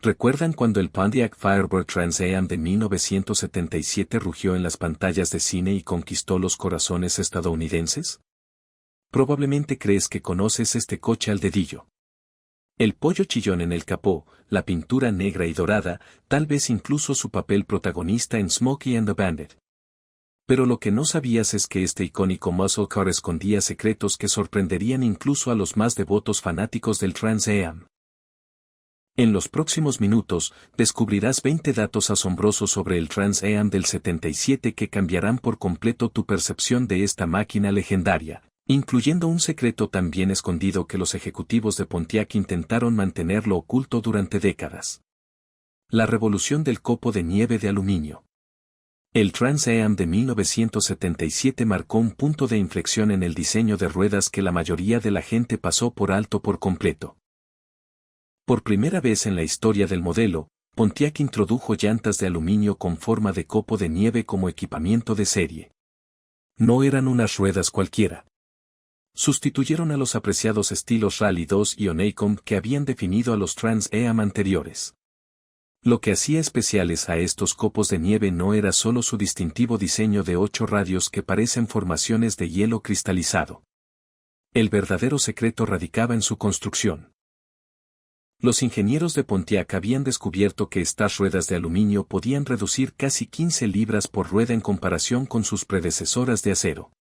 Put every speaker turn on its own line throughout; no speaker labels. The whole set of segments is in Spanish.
¿Recuerdan cuando el Pontiac Firebird Trans Am de 1977 rugió en las pantallas de cine y conquistó los corazones estadounidenses? Probablemente crees que conoces este coche al dedillo. El pollo chillón en el capó, la pintura negra y dorada, tal vez incluso su papel protagonista en Smokey and the Bandit. Pero lo que no sabías es que este icónico muscle car escondía secretos que sorprenderían incluso a los más devotos fanáticos del Trans Am. En los próximos minutos, descubrirás 20 datos asombrosos sobre el Trans Am del 77 que cambiarán por completo tu percepción de esta máquina legendaria, incluyendo un secreto tan bien escondido que los ejecutivos de Pontiac intentaron mantenerlo oculto durante décadas. La revolución del copo de nieve de aluminio. El Trans Am de 1977 marcó un punto de inflexión en el diseño de ruedas que la mayoría de la gente pasó por alto por completo. Por primera vez en la historia del modelo, Pontiac introdujo llantas de aluminio con forma de copo de nieve como equipamiento de serie. No eran unas ruedas cualquiera. Sustituyeron a los apreciados estilos Rally 2 y Honeycomb que habían definido a los Trans Am anteriores. Lo que hacía especiales a estos copos de nieve no era solo su distintivo diseño de 8 radios que parecen formaciones de hielo cristalizado. El verdadero secreto radicaba en su construcción. Los ingenieros de Pontiac habían descubierto que estas ruedas de aluminio podían reducir casi 15 libras por rueda en comparación con sus predecesoras de acero.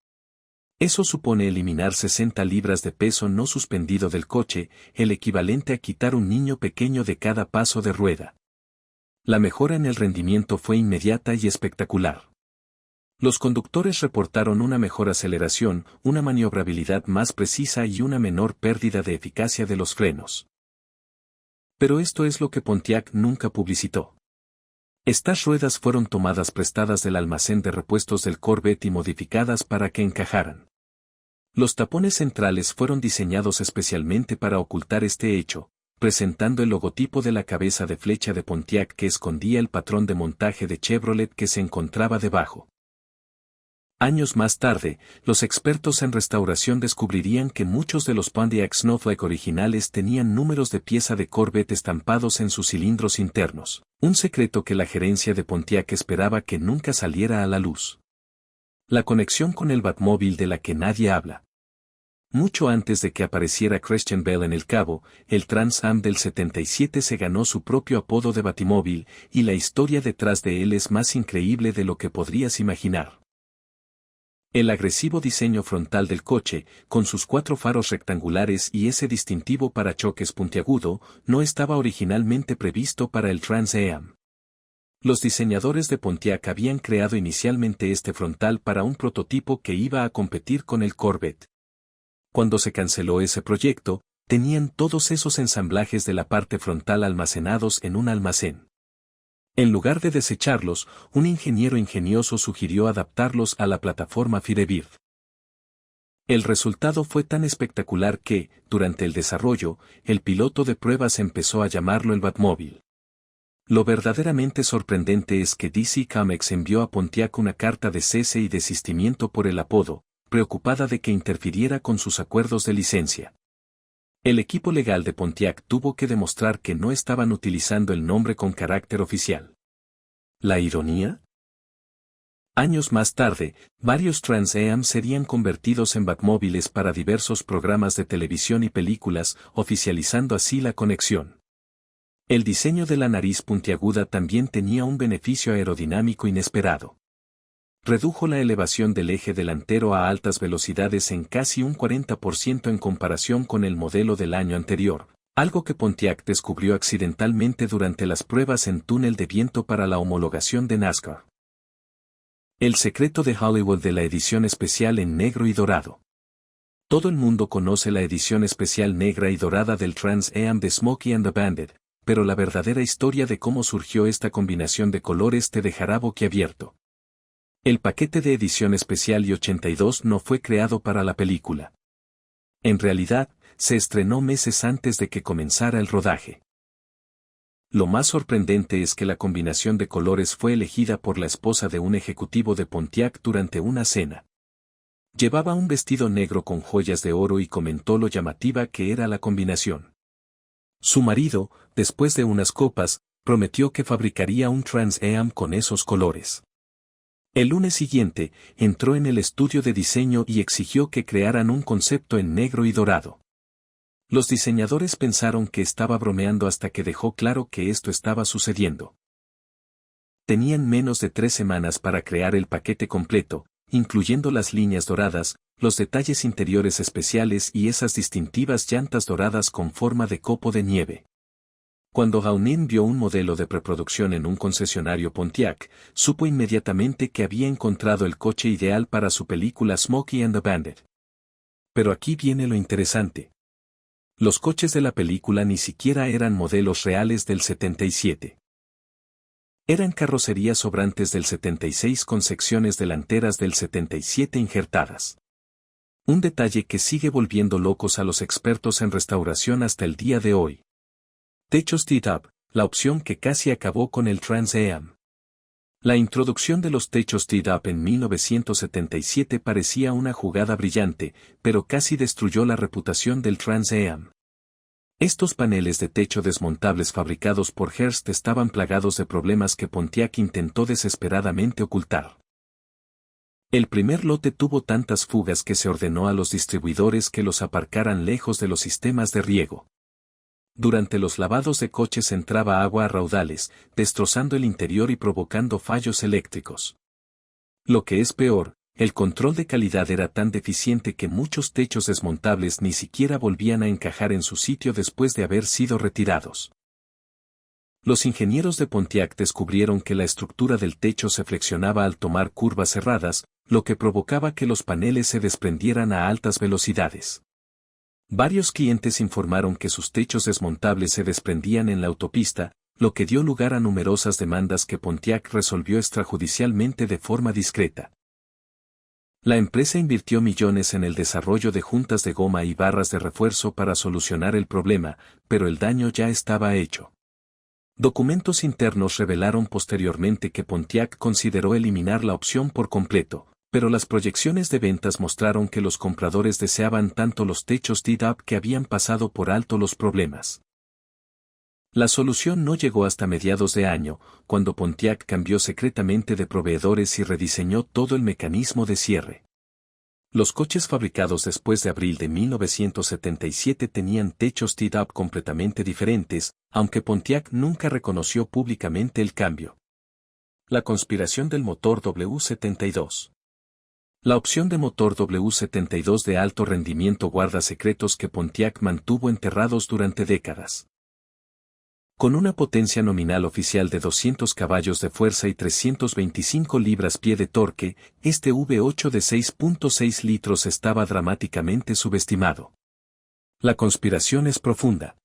Eso supone eliminar 60 libras de peso no suspendido del coche, el equivalente a quitar un niño pequeño de cada paso de rueda. La mejora en el rendimiento fue inmediata y espectacular. Los conductores reportaron una mejor aceleración, una maniobrabilidad más precisa y una menor pérdida de eficacia de los frenos. Pero esto es lo que Pontiac nunca publicitó. Estas ruedas fueron tomadas prestadas del almacén de repuestos del Corvette y modificadas para que encajaran. Los tapones centrales fueron diseñados especialmente para ocultar este hecho, presentando el logotipo de la cabeza de flecha de Pontiac que escondía el patrón de montaje de Chevrolet que se encontraba debajo. Años más tarde, los expertos en restauración descubrirían que muchos de los Pontiac Snowflake originales tenían números de pieza de Corvette estampados en sus cilindros internos, un secreto que la gerencia de Pontiac esperaba que nunca saliera a la luz. La conexión con el Batmóvil de la que nadie habla. Mucho antes de que apareciera Christian Bale en el cabo, el Trans Am del 77 se ganó su propio apodo de Batimóvil, y la historia detrás de él es más increíble de lo que podrías imaginar. El agresivo diseño frontal del coche, con sus 4 faros rectangulares y ese distintivo parachoques puntiagudo, no estaba originalmente previsto para el Trans Am. Los diseñadores de Pontiac habían creado inicialmente este frontal para un prototipo que iba a competir con el Corvette. Cuando se canceló ese proyecto, tenían todos esos ensamblajes de la parte frontal almacenados en un almacén. En lugar de desecharlos, un ingeniero ingenioso sugirió adaptarlos a la plataforma Firebird. El resultado fue tan espectacular que, durante el desarrollo, el piloto de pruebas empezó a llamarlo el Batmóvil. Lo verdaderamente sorprendente es que DC Comics envió a Pontiac una carta de cese y desistimiento por el apodo, preocupada de que interfiriera con sus acuerdos de licencia. El equipo legal de Pontiac tuvo que demostrar que no estaban utilizando el nombre con carácter oficial. ¿La ironía? Años más tarde, varios Trans Am serían convertidos en Batmóviles para diversos programas de televisión y películas, oficializando así la conexión. El diseño de la nariz puntiaguda también tenía un beneficio aerodinámico inesperado. Redujo la elevación del eje delantero a altas velocidades en casi un 40% en comparación con el modelo del año anterior, algo que Pontiac descubrió accidentalmente durante las pruebas en túnel de viento para la homologación de NASCAR. El secreto de Hollywood de la edición especial en negro y dorado. Todo el mundo conoce la edición especial negra y dorada del Trans Am de Smokey and the Bandit, pero la verdadera historia de cómo surgió esta combinación de colores te dejará boquiabierto. El paquete de edición especial Y82 no fue creado para la película. En realidad, se estrenó meses antes de que comenzara el rodaje. Lo más sorprendente es que la combinación de colores fue elegida por la esposa de un ejecutivo de Pontiac durante una cena. Llevaba un vestido negro con joyas de oro y comentó lo llamativa que era la combinación. Su marido, después de unas copas, prometió que fabricaría un Trans Am con esos colores. El lunes siguiente, entró en el estudio de diseño y exigió que crearan un concepto en negro y dorado. Los diseñadores pensaron que estaba bromeando hasta que dejó claro que esto estaba sucediendo. Tenían menos de 3 semanas para crear el paquete completo, incluyendo las líneas doradas, los detalles interiores especiales y esas distintivas llantas doradas con forma de copo de nieve. Cuando Gauguin vio un modelo de preproducción en un concesionario Pontiac, supo inmediatamente que había encontrado el coche ideal para su película Smokey and the Bandit. Pero aquí viene lo interesante. Los coches de la película ni siquiera eran modelos reales del 77. Eran carrocerías sobrantes del 76 con secciones delanteras del 77 injertadas. Un detalle que sigue volviendo locos a los expertos en restauración hasta el día de hoy. Techos T-Up, la opción que casi acabó con el Trans Am. La introducción de los techos T-Up en 1977 parecía una jugada brillante, pero casi destruyó la reputación del Trans Am. Estos paneles de techo desmontables fabricados por Hearst estaban plagados de problemas que Pontiac intentó desesperadamente ocultar. El primer lote tuvo tantas fugas que se ordenó a los distribuidores que los aparcaran lejos de los sistemas de riego. Durante los lavados de coches entraba agua a raudales, destrozando el interior y provocando fallos eléctricos. Lo que es peor, el control de calidad era tan deficiente que muchos techos desmontables ni siquiera volvían a encajar en su sitio después de haber sido retirados. Los ingenieros de Pontiac descubrieron que la estructura del techo se flexionaba al tomar curvas cerradas, lo que provocaba que los paneles se desprendieran a altas velocidades. Varios clientes informaron que sus techos desmontables se desprendían en la autopista, lo que dio lugar a numerosas demandas que Pontiac resolvió extrajudicialmente de forma discreta. La empresa invirtió millones en el desarrollo de juntas de goma y barras de refuerzo para solucionar el problema, pero el daño ya estaba hecho. Documentos internos revelaron posteriormente que Pontiac consideró eliminar la opción por completo, pero las proyecciones de ventas mostraron que los compradores deseaban tanto los techos T-Up que habían pasado por alto los problemas. La solución no llegó hasta mediados de año, cuando Pontiac cambió secretamente de proveedores y rediseñó todo el mecanismo de cierre. Los coches fabricados después de abril de 1977 tenían techos T-Up completamente diferentes, aunque Pontiac nunca reconoció públicamente el cambio. La conspiración del motor W72. La opción de motor W72 de alto rendimiento guarda secretos que Pontiac mantuvo enterrados durante décadas. Con una potencia nominal oficial de 200 caballos de fuerza y 325 libras-pie de torque, este V8 de 6.6 litros estaba dramáticamente subestimado. La conspiración es profunda.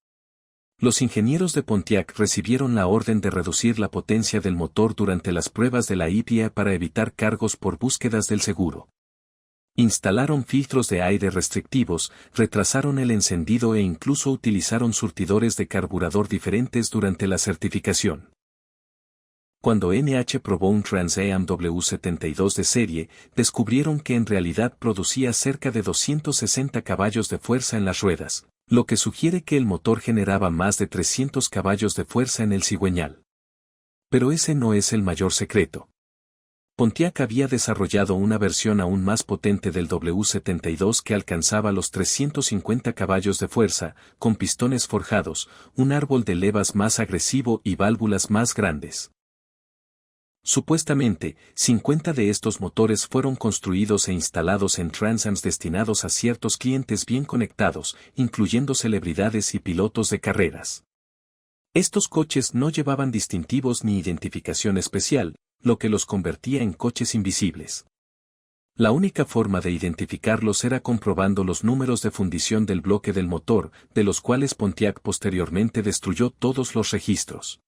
Los ingenieros de Pontiac recibieron la orden de reducir la potencia del motor durante las pruebas de la EPA para evitar cargos por búsquedas del seguro. Instalaron filtros de aire restrictivos, retrasaron el encendido e incluso utilizaron surtidores de carburador diferentes durante la certificación. Cuando NH probó un Trans Am W72 de serie, descubrieron que en realidad producía cerca de 260 caballos de fuerza en las ruedas, lo que sugiere que el motor generaba más de 300 caballos de fuerza en el cigüeñal. Pero ese no es el mayor secreto. Pontiac había desarrollado una versión aún más potente del W72 que alcanzaba los 350 caballos de fuerza, con pistones forjados, un árbol de levas más agresivo y válvulas más grandes. Supuestamente, 50 de estos motores fueron construidos e instalados en Transams destinados a ciertos clientes bien conectados, incluyendo celebridades y pilotos de carreras. Estos coches no llevaban distintivos ni identificación especial, lo que los convertía en coches invisibles. La única forma de identificarlos era comprobando los números de fundición del bloque del motor, de los cuales Pontiac posteriormente destruyó todos los registros.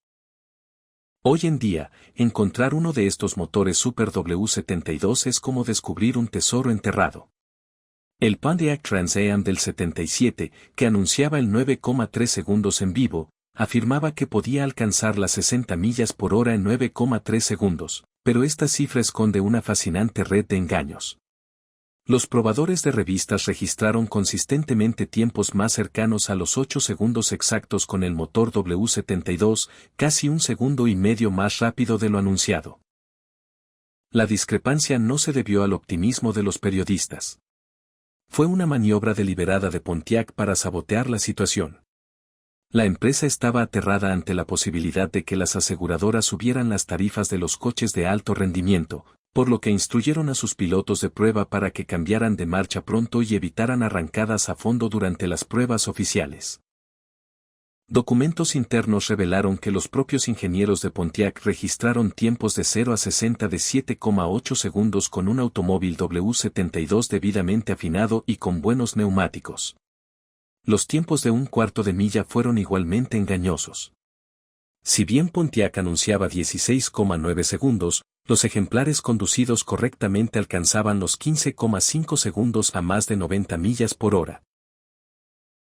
Hoy en día, encontrar uno de estos motores Super W72 es como descubrir un tesoro enterrado. El Pontiac Trans Am del 77, que anunciaba el 9,3 segundos en vivo, afirmaba que podía alcanzar las 60 millas por hora en 9,3 segundos, pero esta cifra esconde una fascinante red de engaños. Los probadores de revistas registraron consistentemente tiempos más cercanos a los 8 segundos exactos con el motor W72, casi 1,5 segundos más rápido de lo anunciado. La discrepancia no se debió al optimismo de los periodistas. Fue una maniobra deliberada de Pontiac para sabotear la situación. La empresa estaba aterrada ante la posibilidad de que las aseguradoras subieran las tarifas de los coches de alto rendimiento, por lo que instruyeron a sus pilotos de prueba para que cambiaran de marcha pronto y evitaran arrancadas a fondo durante las pruebas oficiales. Documentos internos revelaron que los propios ingenieros de Pontiac registraron tiempos de 0 a 60 de 7,8 segundos con un automóvil W72 debidamente afinado y con buenos neumáticos. Los tiempos de 1/4 de milla fueron igualmente engañosos. Si bien Pontiac anunciaba 16,9 segundos, los ejemplares conducidos correctamente alcanzaban los 15,5 segundos a más de 90 millas por hora.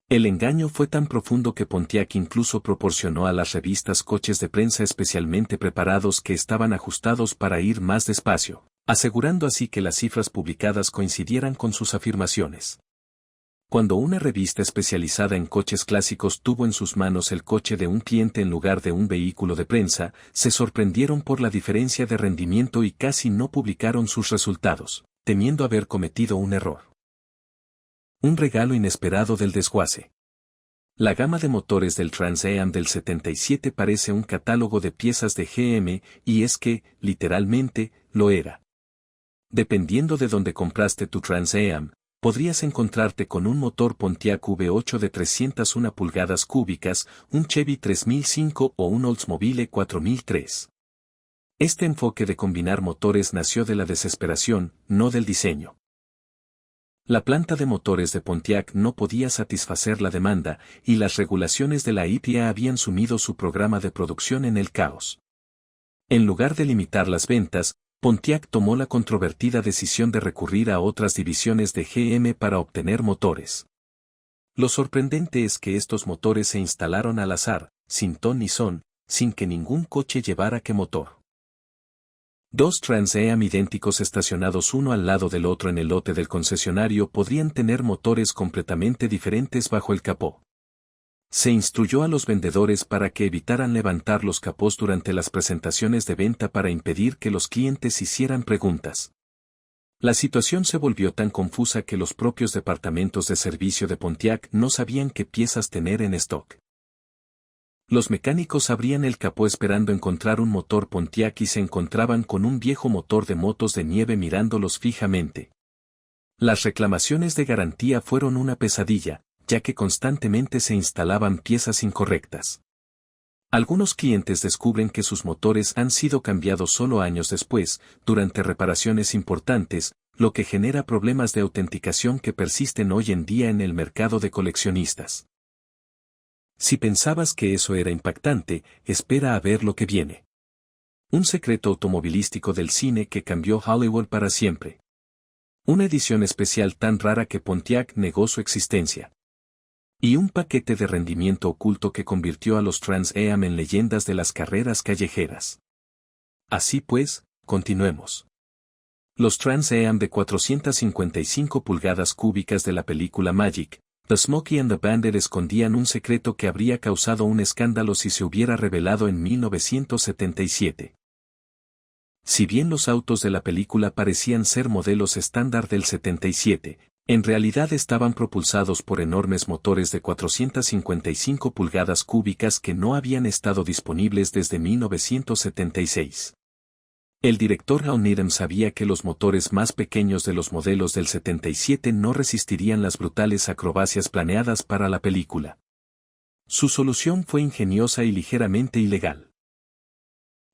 El engaño fue tan profundo que Pontiac incluso proporcionó a las revistas coches de prensa especialmente preparados que estaban ajustados para ir más despacio, asegurando así que las cifras publicadas coincidieran con sus afirmaciones. Cuando una revista especializada en coches clásicos tuvo en sus manos el coche de un cliente en lugar de un vehículo de prensa, se sorprendieron por la diferencia de rendimiento y casi no publicaron sus resultados, temiendo haber cometido un error. Un regalo inesperado del desguace. La gama de motores del Trans Am del 77 parece un catálogo de piezas de GM, y es que, literalmente, lo era. Dependiendo de dónde compraste tu Trans Am, podrías encontrarte con un motor Pontiac V8 de 301 pulgadas cúbicas, un Chevy 3005 o un Oldsmobile 4003. Este enfoque de combinar motores nació de la desesperación, no del diseño. La planta de motores de Pontiac no podía satisfacer la demanda, y las regulaciones de la EPA habían sumido su programa de producción en el caos. En lugar de limitar las ventas, Pontiac tomó la controvertida decisión de recurrir a otras divisiones de GM para obtener motores. Lo sorprendente es que estos motores se instalaron al azar, sin ton ni son, sin que ningún coche llevara que motor. Dos Trans Am idénticos estacionados uno al lado del otro en el lote del concesionario podrían tener motores completamente diferentes bajo el capó. Se instruyó a los vendedores para que evitaran levantar los capós durante las presentaciones de venta para impedir que los clientes hicieran preguntas. La situación se volvió tan confusa que los propios departamentos de servicio de Pontiac no sabían qué piezas tener en stock. Los mecánicos abrían el capó esperando encontrar un motor Pontiac y se encontraban con un viejo motor de motos de nieve mirándolos fijamente. Las reclamaciones de garantía fueron una pesadilla, ya que constantemente se instalaban piezas incorrectas. Algunos clientes descubren que sus motores han sido cambiados solo años después, durante reparaciones importantes, lo que genera problemas de autenticación que persisten hoy en día en el mercado de coleccionistas. Si pensabas que eso era impactante, espera a ver lo que viene. Un secreto automovilístico del cine que cambió Hollywood para siempre. Una edición especial tan rara que Pontiac negó su existencia. Y un paquete de rendimiento oculto que convirtió a los Trans Am en leyendas de las carreras callejeras. Así pues, continuemos. Los Trans Am de 455 pulgadas cúbicas de la película Magic, The Smokey and the Bandit escondían un secreto que habría causado un escándalo si se hubiera revelado en 1977. Si bien los autos de la película parecían ser modelos estándar del 77, en realidad estaban propulsados por enormes motores de 455 pulgadas cúbicas que no habían estado disponibles desde 1976. El director Hal Needham sabía que los motores más pequeños de los modelos del 77 no resistirían las brutales acrobacias planeadas para la película. Su solución fue ingeniosa y ligeramente ilegal.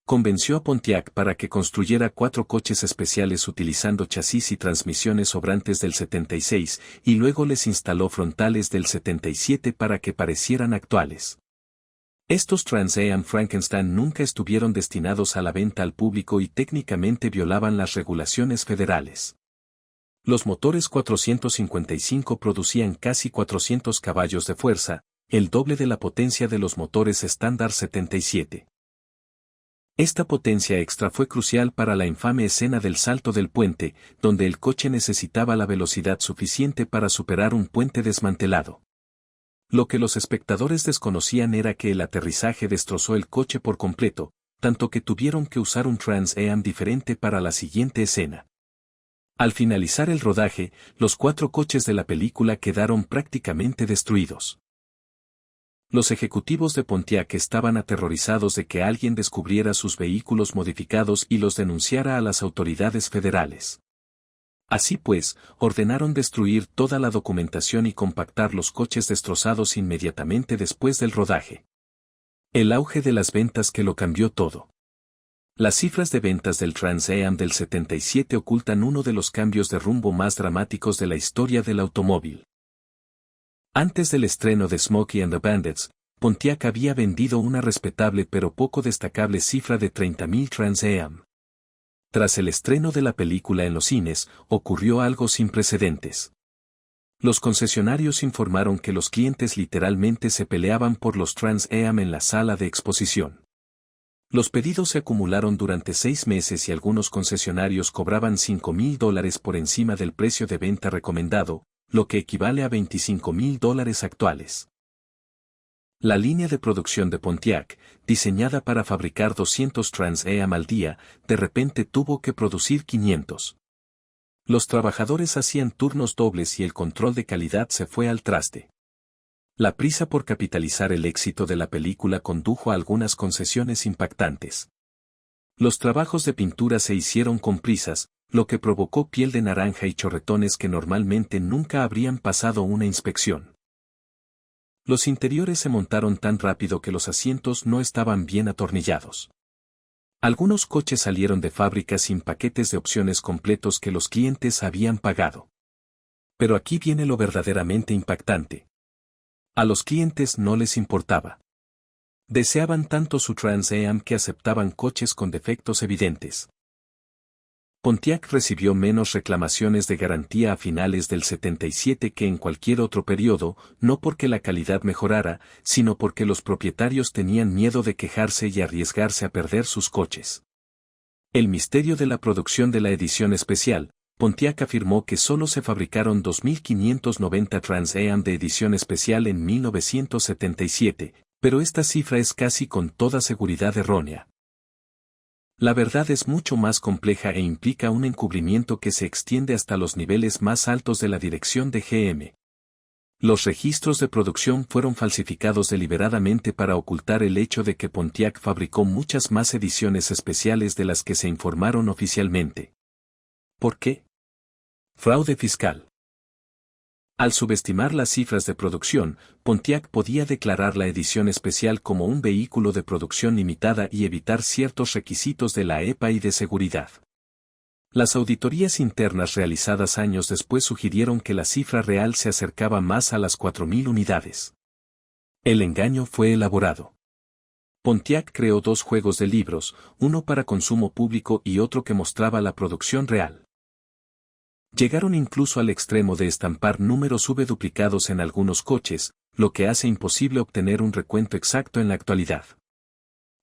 Convenció a Pontiac para que construyera 4 coches especiales utilizando chasis y transmisiones sobrantes del 76, y luego les instaló frontales del 77 para que parecieran actuales. Estos Trans Am Frankenstein nunca estuvieron destinados a la venta al público y técnicamente violaban las regulaciones federales. Los motores 455 producían casi 400 caballos de fuerza, el doble de la potencia de los motores estándar 77. Esta potencia extra fue crucial para la infame escena del salto del puente, donde el coche necesitaba la velocidad suficiente para superar un puente desmantelado. Lo que los espectadores desconocían era que el aterrizaje destrozó el coche por completo, tanto que tuvieron que usar un Trans Am diferente para la siguiente escena. Al finalizar el rodaje, los 4 coches de la película quedaron prácticamente destruidos. Los ejecutivos de Pontiac estaban aterrorizados de que alguien descubriera sus vehículos modificados y los denunciara a las autoridades federales. Así pues, ordenaron destruir toda la documentación y compactar los coches destrozados inmediatamente después del rodaje. El auge de las ventas que lo cambió todo. Las cifras de ventas del Trans Am del 77 ocultan uno de los cambios de rumbo más dramáticos de la historia del automóvil. Antes del estreno de Smokey and the Bandits, Pontiac había vendido una respetable pero poco destacable cifra de 30.000 Trans Am. Tras el estreno de la película en los cines, ocurrió algo sin precedentes. Los concesionarios informaron que los clientes literalmente se peleaban por los Trans Am en la sala de exposición. Los pedidos se acumularon durante 6 meses y algunos concesionarios cobraban $5.000 por encima del precio de venta recomendado, lo que equivale a $25.000 actuales. La línea de producción de Pontiac, diseñada para fabricar 200 Trans Am al día, de repente tuvo que producir 500. Los trabajadores hacían turnos dobles y el control de calidad se fue al traste. La prisa por capitalizar el éxito de la película condujo a algunas concesiones impactantes. Los trabajos de pintura se hicieron con prisas, lo que provocó piel de naranja y chorretones que normalmente nunca habrían pasado una inspección. Los interiores se montaron tan rápido que los asientos no estaban bien atornillados. Algunos coches salieron de fábrica sin paquetes de opciones completos que los clientes habían pagado. Pero aquí viene lo verdaderamente impactante. A los clientes no les importaba. Deseaban tanto su Trans Am que aceptaban coches con defectos evidentes. Pontiac recibió menos reclamaciones de garantía a finales del 77 que en cualquier otro periodo, no porque la calidad mejorara, sino porque los propietarios tenían miedo de quejarse y arriesgarse a perder sus coches. El misterio de la producción de la edición especial, Pontiac afirmó que solo se fabricaron 2.590 Trans Am de edición especial en 1977, pero esta cifra es casi con toda seguridad errónea. La verdad es mucho más compleja e implica un encubrimiento que se extiende hasta los niveles más altos de la dirección de GM. Los registros de producción fueron falsificados deliberadamente para ocultar el hecho de que Pontiac fabricó muchas más ediciones especiales de las que se informaron oficialmente. ¿Por qué? Fraude fiscal. Al subestimar las cifras de producción, Pontiac podía declarar la edición especial como un vehículo de producción limitada y evitar ciertos requisitos de la EPA y de seguridad. Las auditorías internas realizadas años después sugirieron que la cifra real se acercaba más a las 4.000 unidades. El engaño fue elaborado. Pontiac creó 2 juegos de libros, uno para consumo público y otro que mostraba la producción real. Llegaron incluso al extremo de estampar números V duplicados en algunos coches, lo que hace imposible obtener un recuento exacto en la actualidad.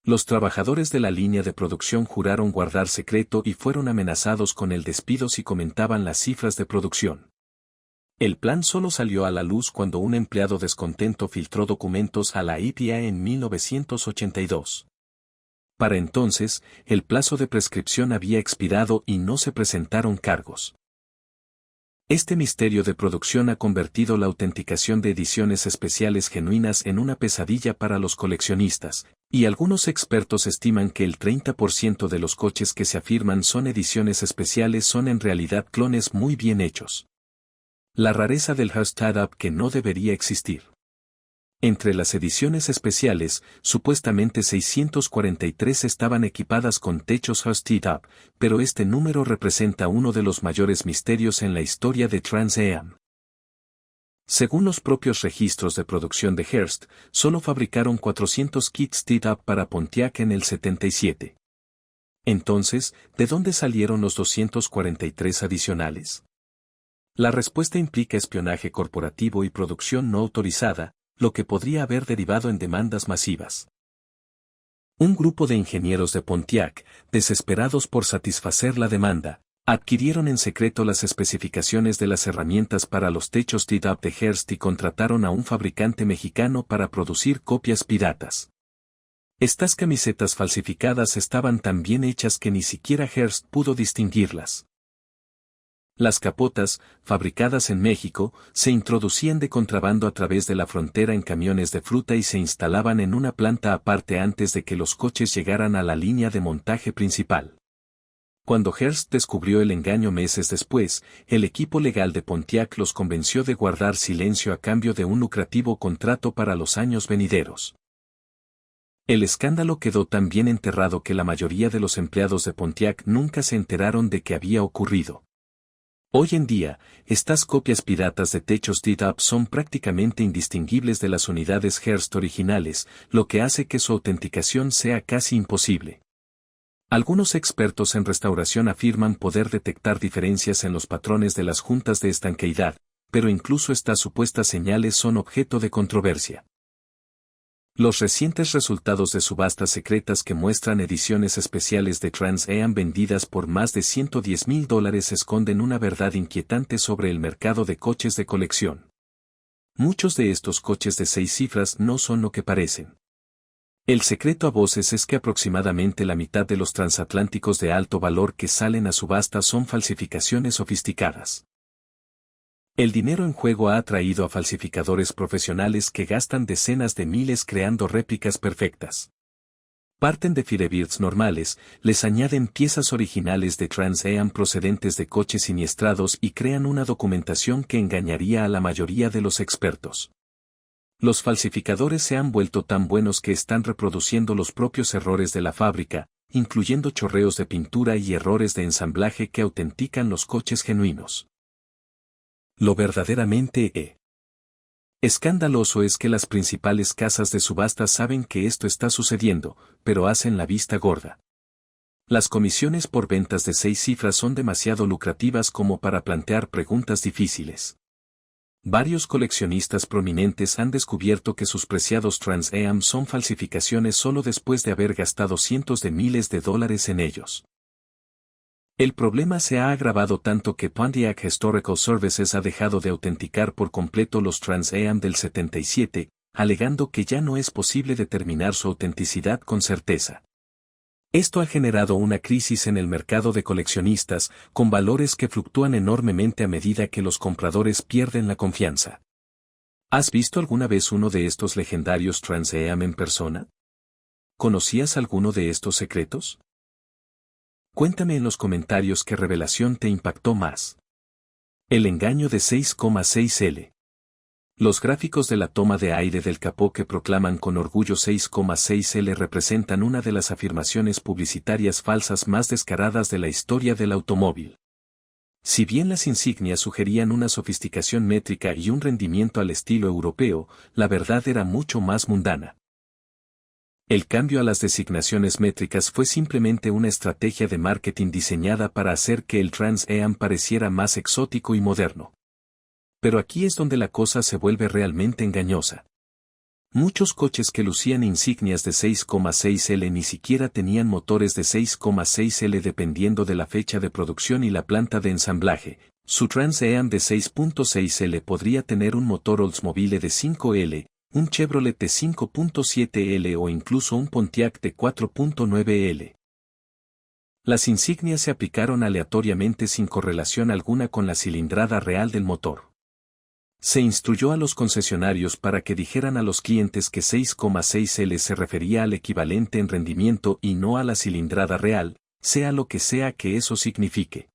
Los trabajadores de la línea de producción juraron guardar secreto y fueron amenazados con el despido si comentaban las cifras de producción. El plan solo salió a la luz cuando un empleado descontento filtró documentos a la EPA en 1982. Para entonces, el plazo de prescripción había expirado y no se presentaron cargos. Este misterio de producción ha convertido la autenticación de ediciones especiales genuinas en una pesadilla para los coleccionistas, y algunos expertos estiman que el 30% de los coches que se afirman son ediciones especiales son en realidad clones muy bien hechos. La rareza del Hearst Up que no debería existir. Entre las ediciones especiales, supuestamente 643 estaban equipadas con techos Hearst Up, pero este número representa uno de los mayores misterios en la historia de Trans Am. Según los propios registros de producción de Hearst, solo fabricaron 400 kits T-Up para Pontiac en el 77. Entonces, ¿de dónde salieron los 243 adicionales? La respuesta implica espionaje corporativo y producción no autorizada, lo que podría haber derivado en demandas masivas. Un grupo de ingenieros de Pontiac, desesperados por satisfacer la demanda, adquirieron en secreto las especificaciones de las herramientas para los techos DIT-UP de Hearst y contrataron a un fabricante mexicano para producir copias piratas. Estas camisetas falsificadas estaban tan bien hechas que ni siquiera Hearst pudo distinguirlas. Las capotas, fabricadas en México, se introducían de contrabando a través de la frontera en camiones de fruta y se instalaban en una planta aparte antes de que los coches llegaran a la línea de montaje principal. Cuando Hearst descubrió el engaño meses después, el equipo legal de Pontiac los convenció de guardar silencio a cambio de un lucrativo contrato para los años venideros. El escándalo quedó tan bien enterrado que la mayoría de los empleados de Pontiac nunca se enteraron de que había ocurrido. Hoy en día, estas copias piratas de techos DIT-UP son prácticamente indistinguibles de las unidades Hearst originales, lo que hace que su autenticación sea casi imposible. Algunos expertos en restauración afirman poder detectar diferencias en los patrones de las juntas de estanqueidad, pero incluso estas supuestas señales son objeto de controversia. Los recientes resultados de subastas secretas que muestran ediciones especiales de Trans Am vendidas por más de $110,000 esconden una verdad inquietante sobre el mercado de coches de colección. Muchos de estos coches de 6 cifras no son lo que parecen. El secreto a voces es que aproximadamente la mitad de los transatlánticos de alto valor que salen a subasta son falsificaciones sofisticadas. El dinero en juego ha atraído a falsificadores profesionales que gastan decenas de miles creando réplicas perfectas. Parten de Firebirds normales, les añaden piezas originales de Trans Am procedentes de coches siniestrados y crean una documentación que engañaría a la mayoría de los expertos. Los falsificadores se han vuelto tan buenos que están reproduciendo los propios errores de la fábrica, incluyendo chorreos de pintura y errores de ensamblaje que autentican los coches genuinos. Lo verdaderamente escandaloso es que las principales casas de subasta saben que esto está sucediendo, pero hacen la vista gorda. Las comisiones por ventas de 6 cifras son demasiado lucrativas como para plantear preguntas difíciles. Varios coleccionistas prominentes han descubierto que sus preciados Trans Am son falsificaciones solo después de haber gastado cientos de miles de dólares en ellos. El problema se ha agravado tanto que Pontiac Historical Services ha dejado de autenticar por completo los Trans Am del 77, alegando que ya no es posible determinar su autenticidad con certeza. Esto ha generado una crisis en el mercado de coleccionistas, con valores que fluctúan enormemente a medida que los compradores pierden la confianza. ¿Has visto alguna vez uno de estos legendarios Trans Am en persona? ¿Conocías alguno de estos secretos? Cuéntame en los comentarios qué revelación te impactó más. El engaño de 6,6L. Los gráficos de la toma de aire del capó que proclaman con orgullo 6,6L representan una de las afirmaciones publicitarias falsas más descaradas de la historia del automóvil. Si bien las insignias sugerían una sofisticación métrica y un rendimiento al estilo europeo, la verdad era mucho más mundana. El cambio a las designaciones métricas fue simplemente una estrategia de marketing diseñada para hacer que el Trans Am pareciera más exótico y moderno. Pero aquí es donde la cosa se vuelve realmente engañosa. Muchos coches que lucían insignias de 6,6L ni siquiera tenían motores de 6,6L dependiendo de la fecha de producción y la planta de ensamblaje. Su Trans Am de 6,6L podría tener un motor Oldsmobile de 5L, un Chevrolet de 5,7L o incluso un Pontiac de 4,9L. Las insignias se aplicaron aleatoriamente sin correlación alguna con la cilindrada real del motor. Se instruyó a los concesionarios para que dijeran a los clientes que 6,6L se refería al equivalente en rendimiento y no a la cilindrada real, sea lo que sea que eso signifique.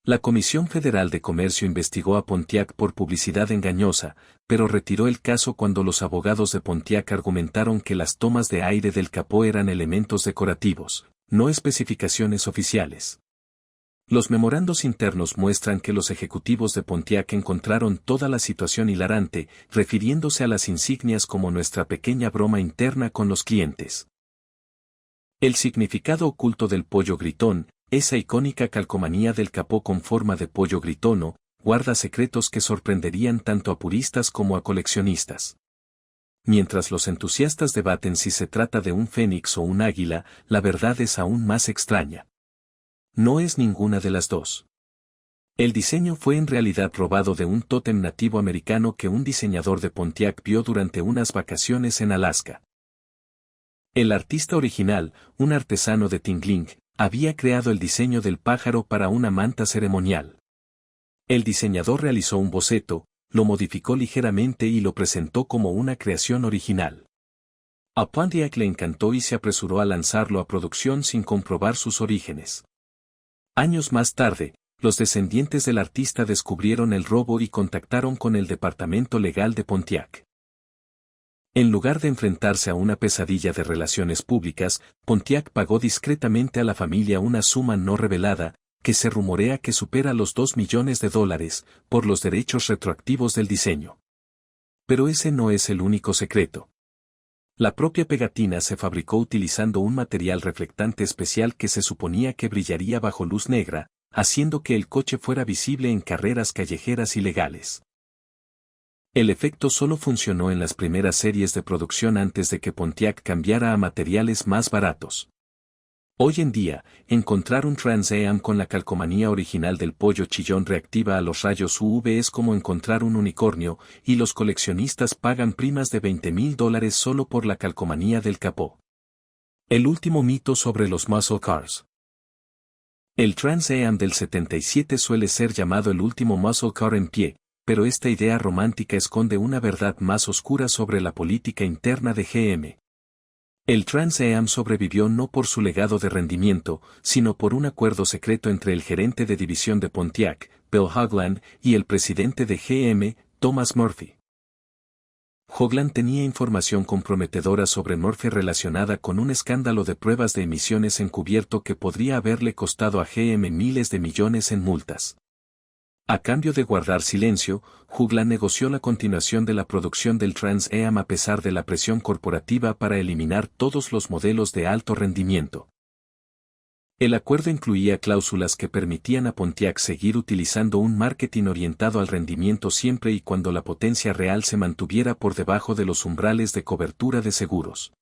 La Comisión Federal de Comercio investigó a Pontiac por publicidad engañosa, pero retiró el caso cuando los abogados de Pontiac argumentaron que las tomas de aire del capó eran elementos decorativos, no especificaciones oficiales. Los memorandos internos muestran que los ejecutivos de Pontiac encontraron toda la situación hilarante, refiriéndose a las insignias como nuestra pequeña broma interna con los clientes. El significado oculto del pollo gritón, esa icónica calcomanía del capó con forma de pollo gritono, guarda secretos que sorprenderían tanto a puristas como a coleccionistas. Mientras los entusiastas debaten si se trata de un fénix o un águila, la verdad es aún más extraña. No es ninguna de las dos. El diseño fue en realidad robado de un tótem nativo americano que un diseñador de Pontiac vio durante unas vacaciones en Alaska. El artista original, un artesano de Tingling, había creado el diseño del pájaro para una manta ceremonial. El diseñador realizó un boceto, lo modificó ligeramente y lo presentó como una creación original. A Pontiac le encantó y se apresuró a lanzarlo a producción sin comprobar sus orígenes. Años más tarde, los descendientes del artista descubrieron el robo y contactaron con el departamento legal de Pontiac. En lugar de enfrentarse a una pesadilla de relaciones públicas, Pontiac pagó discretamente a la familia una suma no revelada, que se rumorea que supera los $2 millones, por los derechos retroactivos del diseño. Pero ese no es el único secreto. La propia pegatina se fabricó utilizando un material reflectante especial que se suponía que brillaría bajo luz negra, haciendo que el coche fuera visible en carreras callejeras ilegales. El efecto solo funcionó en las primeras series de producción antes de que Pontiac cambiara a materiales más baratos. Hoy en día, encontrar un Trans Am con la calcomanía original del pollo chillón reactiva a los rayos UV es como encontrar un unicornio, y los coleccionistas pagan primas de $20,000 solo por la calcomanía del capó. El último mito sobre los muscle cars. El Trans Am del 77 suele ser llamado el último muscle car en pie, pero esta idea romántica esconde una verdad más oscura sobre la política interna de GM. El Trans Am sobrevivió no por su legado de rendimiento, sino por un acuerdo secreto entre el gerente de división de Pontiac, Bill Hoagland, y el presidente de GM, Thomas Murphy. Hoagland tenía información comprometedora sobre Murphy relacionada con un escándalo de pruebas de emisiones encubierto que podría haberle costado a GM miles de millones en multas. A cambio de guardar silencio, Hoagland negoció la continuación de la producción del Trans Am a pesar de la presión corporativa para eliminar todos los modelos de alto rendimiento. El acuerdo incluía cláusulas que permitían a Pontiac seguir utilizando un marketing orientado al rendimiento siempre y cuando la potencia real se mantuviera por debajo de los umbrales de cobertura de seguros.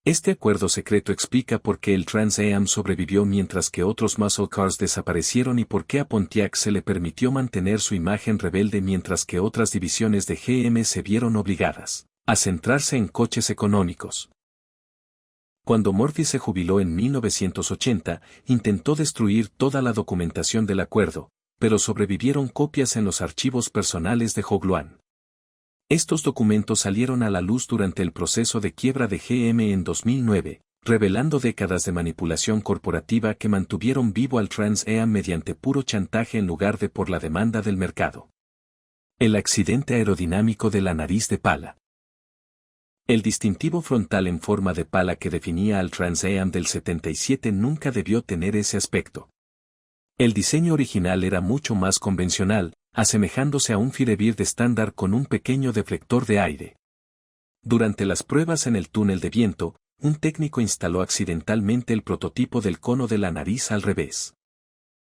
Este acuerdo secreto explica por qué el Trans Am sobrevivió mientras que otros muscle cars desaparecieron y por qué a Pontiac se le permitió mantener su imagen rebelde mientras que otras divisiones de GM se vieron obligadas a centrarse en coches económicos. Cuando Murphy se jubiló en 1980, intentó destruir toda la documentación del acuerdo, pero sobrevivieron copias en los archivos personales de Hoagland. Estos documentos salieron a la luz durante el proceso de quiebra de GM en 2009, revelando décadas de manipulación corporativa que mantuvieron vivo al Trans Am mediante puro chantaje en lugar de por la demanda del mercado. El accidente aerodinámico de la nariz de pala. El distintivo frontal en forma de pala que definía al Trans Am del 77 nunca debió tener ese aspecto. El diseño original era mucho más convencional, asemejándose a un Firebird estándar con un pequeño deflector de aire. Durante las pruebas en el túnel de viento, un técnico instaló accidentalmente el prototipo del cono de la nariz al revés.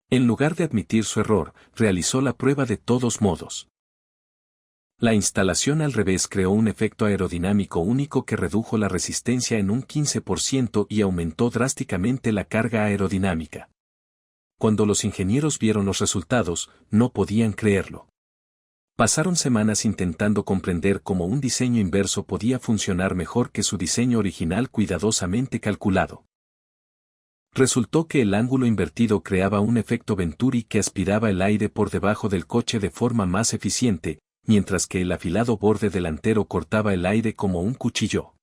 En lugar de admitir su error, realizó la prueba de todos modos. La instalación al revés creó un efecto aerodinámico único que redujo la resistencia en un 15% y aumentó drásticamente la carga aerodinámica. Cuando los ingenieros vieron los resultados, no podían creerlo. Pasaron semanas intentando comprender cómo un diseño inverso podía funcionar mejor que su diseño original cuidadosamente calculado. Resultó que el ángulo invertido creaba un efecto Venturi que aspiraba el aire por debajo del coche de forma más eficiente, mientras que el afilado borde delantero cortaba el aire como un cuchillo.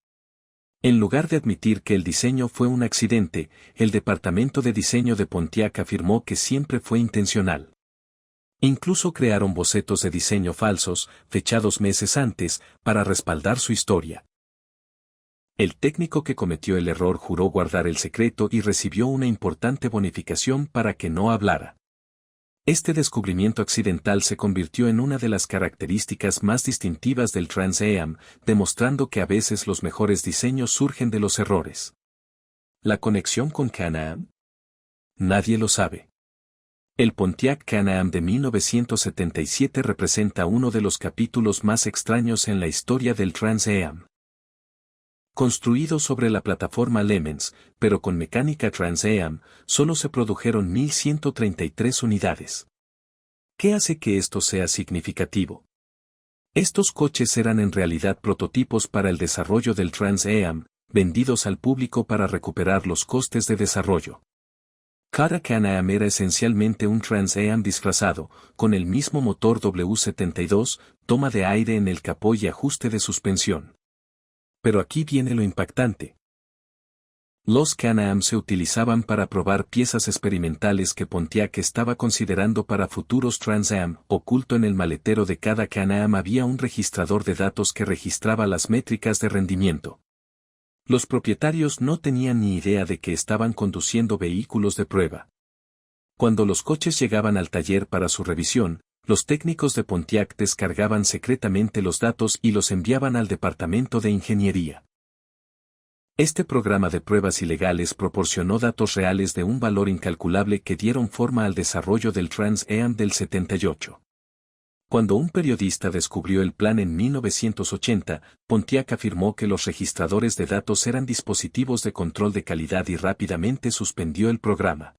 En lugar de admitir que el diseño fue un accidente, el departamento de diseño de Pontiac afirmó que siempre fue intencional. Incluso crearon bocetos de diseño falsos, fechados meses antes, para respaldar su historia. El técnico que cometió el error juró guardar el secreto y recibió una importante bonificación para que no hablara. Este descubrimiento accidental se convirtió en una de las características más distintivas del Trans Am, demostrando que a veces los mejores diseños surgen de los errores. ¿La conexión con Can-Am? Nadie lo sabe. El Pontiac Can-Am de 1977 representa uno de los capítulos más extraños en la historia del Trans Am. Construido sobre la plataforma Lemens, pero con mecánica Trans Am, solo se produjeron 1.133 unidades. ¿Qué hace que esto sea significativo? Estos coches eran en realidad prototipos para el desarrollo del Trans Am, vendidos al público para recuperar los costes de desarrollo. Cada Can-Am era esencialmente un Trans Am disfrazado, con el mismo motor W72, toma de aire en el capó y ajuste de suspensión. Pero aquí viene lo impactante. Los Can-Am se utilizaban para probar piezas experimentales que Pontiac estaba considerando para futuros Trans Am. Oculto en el maletero de cada Can-Am había un registrador de datos que registraba las métricas de rendimiento. Los propietarios no tenían ni idea de que estaban conduciendo vehículos de prueba. Cuando los coches llegaban al taller para su revisión, los técnicos de Pontiac descargaban secretamente los datos y los enviaban al departamento de ingeniería. Este programa de pruebas ilegales proporcionó datos reales de un valor incalculable que dieron forma al desarrollo del Trans Am del 78. Cuando un periodista descubrió el plan en 1980, Pontiac afirmó que los registradores de datos eran dispositivos de control de calidad y rápidamente suspendió el programa.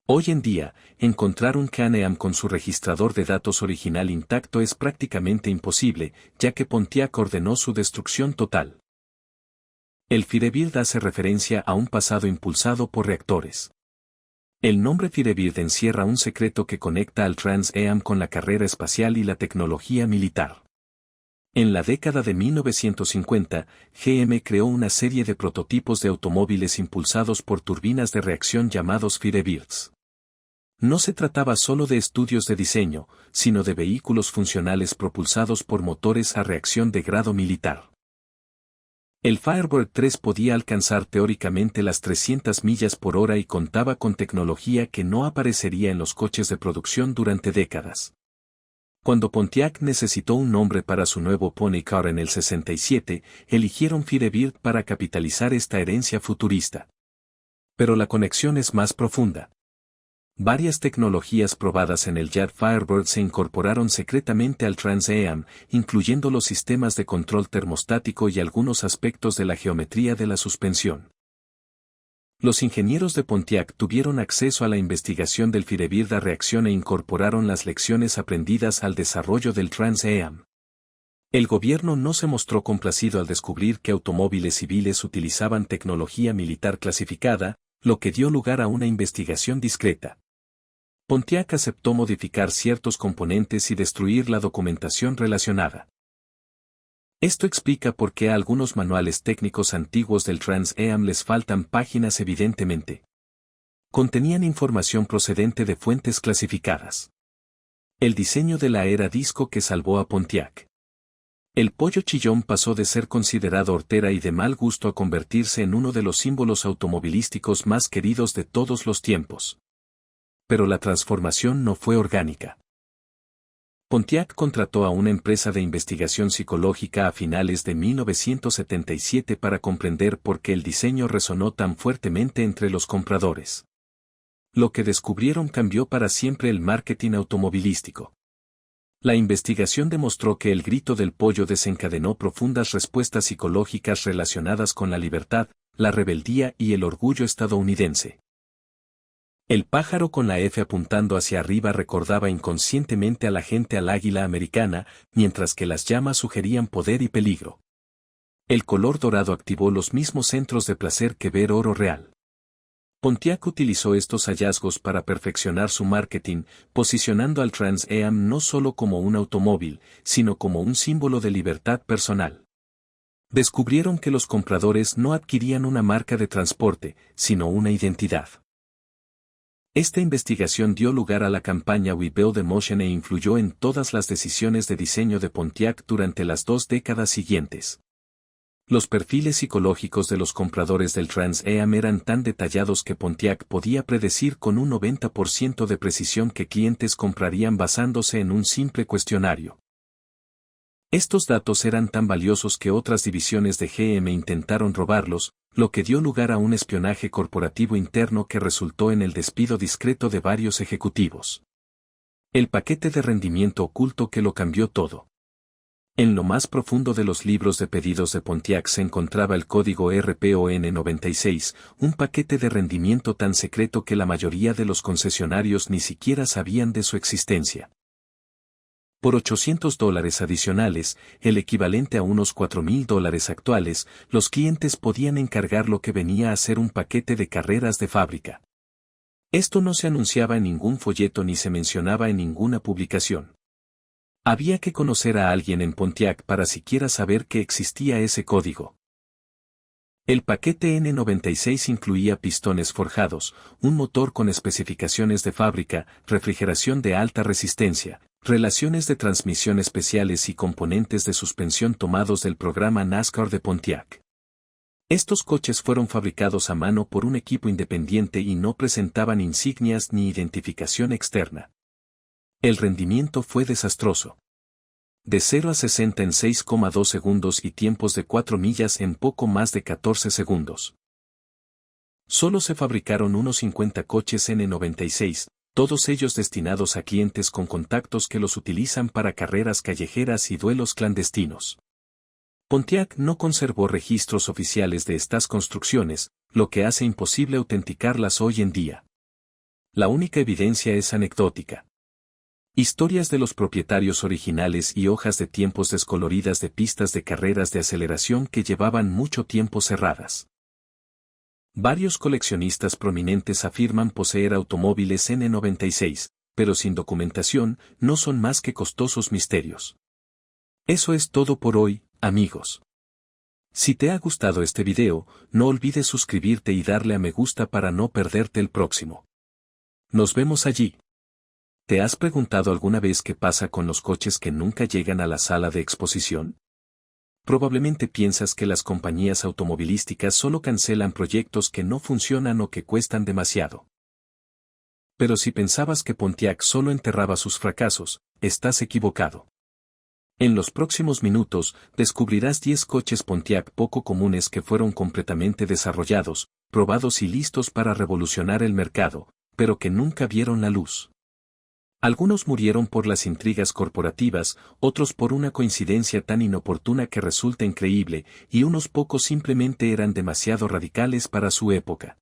Hoy en día, encontrar un Can-Am con su registrador de datos original intacto es prácticamente imposible, ya que Pontiac ordenó su destrucción total. El Firebird hace referencia a un pasado impulsado por reactores. El nombre Firebird encierra un secreto que conecta al Trans Am con la carrera espacial y la tecnología militar. En la década de 1950, GM creó una serie de prototipos de automóviles impulsados por turbinas de reacción llamados Firebirds. No se trataba solo de estudios de diseño, sino de vehículos funcionales propulsados por motores a reacción de grado militar. El Firebird 3 podía alcanzar teóricamente las 300 millas por hora y contaba con tecnología que no aparecería en los coches de producción durante décadas. Cuando Pontiac necesitó un nombre para su nuevo Pony Car en el 67, eligieron Firebird para capitalizar esta herencia futurista. Pero la conexión es más profunda. Varias tecnologías probadas en el Jet Firebird se incorporaron secretamente al Trans Am, incluyendo los sistemas de control termostático y algunos aspectos de la geometría de la suspensión. Los ingenieros de Pontiac tuvieron acceso a la investigación del Firebird a reacción e incorporaron las lecciones aprendidas al desarrollo del Trans Am. El gobierno no se mostró complacido al descubrir que automóviles civiles utilizaban tecnología militar clasificada, lo que dio lugar a una investigación discreta. Pontiac aceptó modificar ciertos componentes y destruir la documentación relacionada. Esto explica por qué a algunos manuales técnicos antiguos del Trans Am les faltan páginas evidentemente. Contenían información procedente de fuentes clasificadas. El diseño de la era disco que salvó a Pontiac. El pollo chillón pasó de ser considerado hortera y de mal gusto a convertirse en uno de los símbolos automovilísticos más queridos de todos los tiempos. Pero la transformación no fue orgánica. Pontiac contrató a una empresa de investigación psicológica a finales de 1977 para comprender por qué el diseño resonó tan fuertemente entre los compradores. Lo que descubrieron cambió para siempre el marketing automovilístico. La investigación demostró que el grito del pollo desencadenó profundas respuestas psicológicas relacionadas con la libertad, la rebeldía y el orgullo estadounidense. El pájaro con la F apuntando hacia arriba recordaba inconscientemente a la gente al águila americana, mientras que las llamas sugerían poder y peligro. El color dorado activó los mismos centros de placer que ver oro real. Pontiac utilizó estos hallazgos para perfeccionar su marketing, posicionando al Trans Am no solo como un automóvil, sino como un símbolo de libertad personal. Descubrieron que los compradores no adquirían una marca de transporte, sino una identidad. Esta investigación dio lugar a la campaña We Build Emotion e influyó en todas las decisiones de diseño de Pontiac durante las 2 décadas siguientes. Los perfiles psicológicos de los compradores del Trans Am eran tan detallados que Pontiac podía predecir con un 90% de precisión qué clientes comprarían basándose en un simple cuestionario. Estos datos eran tan valiosos que otras divisiones de GM intentaron robarlos, lo que dio lugar a un espionaje corporativo interno que resultó en el despido discreto de varios ejecutivos. El paquete de rendimiento oculto que lo cambió todo. En lo más profundo de los libros de pedidos de Pontiac se encontraba el código RPON96, un paquete de rendimiento tan secreto que la mayoría de los concesionarios ni siquiera sabían de su existencia. Por $800 adicionales, el equivalente a unos $4,000 actuales, los clientes podían encargar lo que venía a ser un paquete de carreras de fábrica. Esto no se anunciaba en ningún folleto ni se mencionaba en ninguna publicación. Había que conocer a alguien en Pontiac para siquiera saber que existía ese código. El paquete N96 incluía pistones forjados, un motor con especificaciones de fábrica, refrigeración de alta resistencia, relaciones de transmisión especiales y componentes de suspensión tomados del programa NASCAR de Pontiac. Estos coches fueron fabricados a mano por un equipo independiente y no presentaban insignias ni identificación externa. El rendimiento fue desastroso. De 0 a 60 en 6,2 segundos y tiempos de 4 millas en poco más de 14 segundos. Solo se fabricaron unos 50 coches N96, todos ellos destinados a clientes con contactos que los utilizan para carreras callejeras y duelos clandestinos. Pontiac no conservó registros oficiales de estas construcciones, lo que hace imposible autenticarlas hoy en día. La única evidencia es anecdótica. Historias de los propietarios originales y hojas de tiempos descoloridas de pistas de carreras de aceleración que llevaban mucho tiempo cerradas. Varios coleccionistas prominentes afirman poseer automóviles N96, pero sin documentación, no son más que costosos misterios. Eso es todo por hoy, amigos. Si te ha gustado este video, no olvides suscribirte y darle a me gusta para no perderte el próximo. Nos vemos allí. ¿Te has preguntado alguna vez qué pasa con los coches que nunca llegan a la sala de exposición? Probablemente piensas que las compañías automovilísticas solo cancelan proyectos que no funcionan o que cuestan demasiado. Pero si pensabas que Pontiac solo enterraba sus fracasos, estás equivocado. En los próximos minutos, descubrirás 10 coches Pontiac poco comunes que fueron completamente desarrollados, probados y listos para revolucionar el mercado, pero que nunca vieron la luz. Algunos murieron por las intrigas corporativas, otros por una coincidencia tan inoportuna que resulta increíble, y unos pocos simplemente eran demasiado radicales para su época.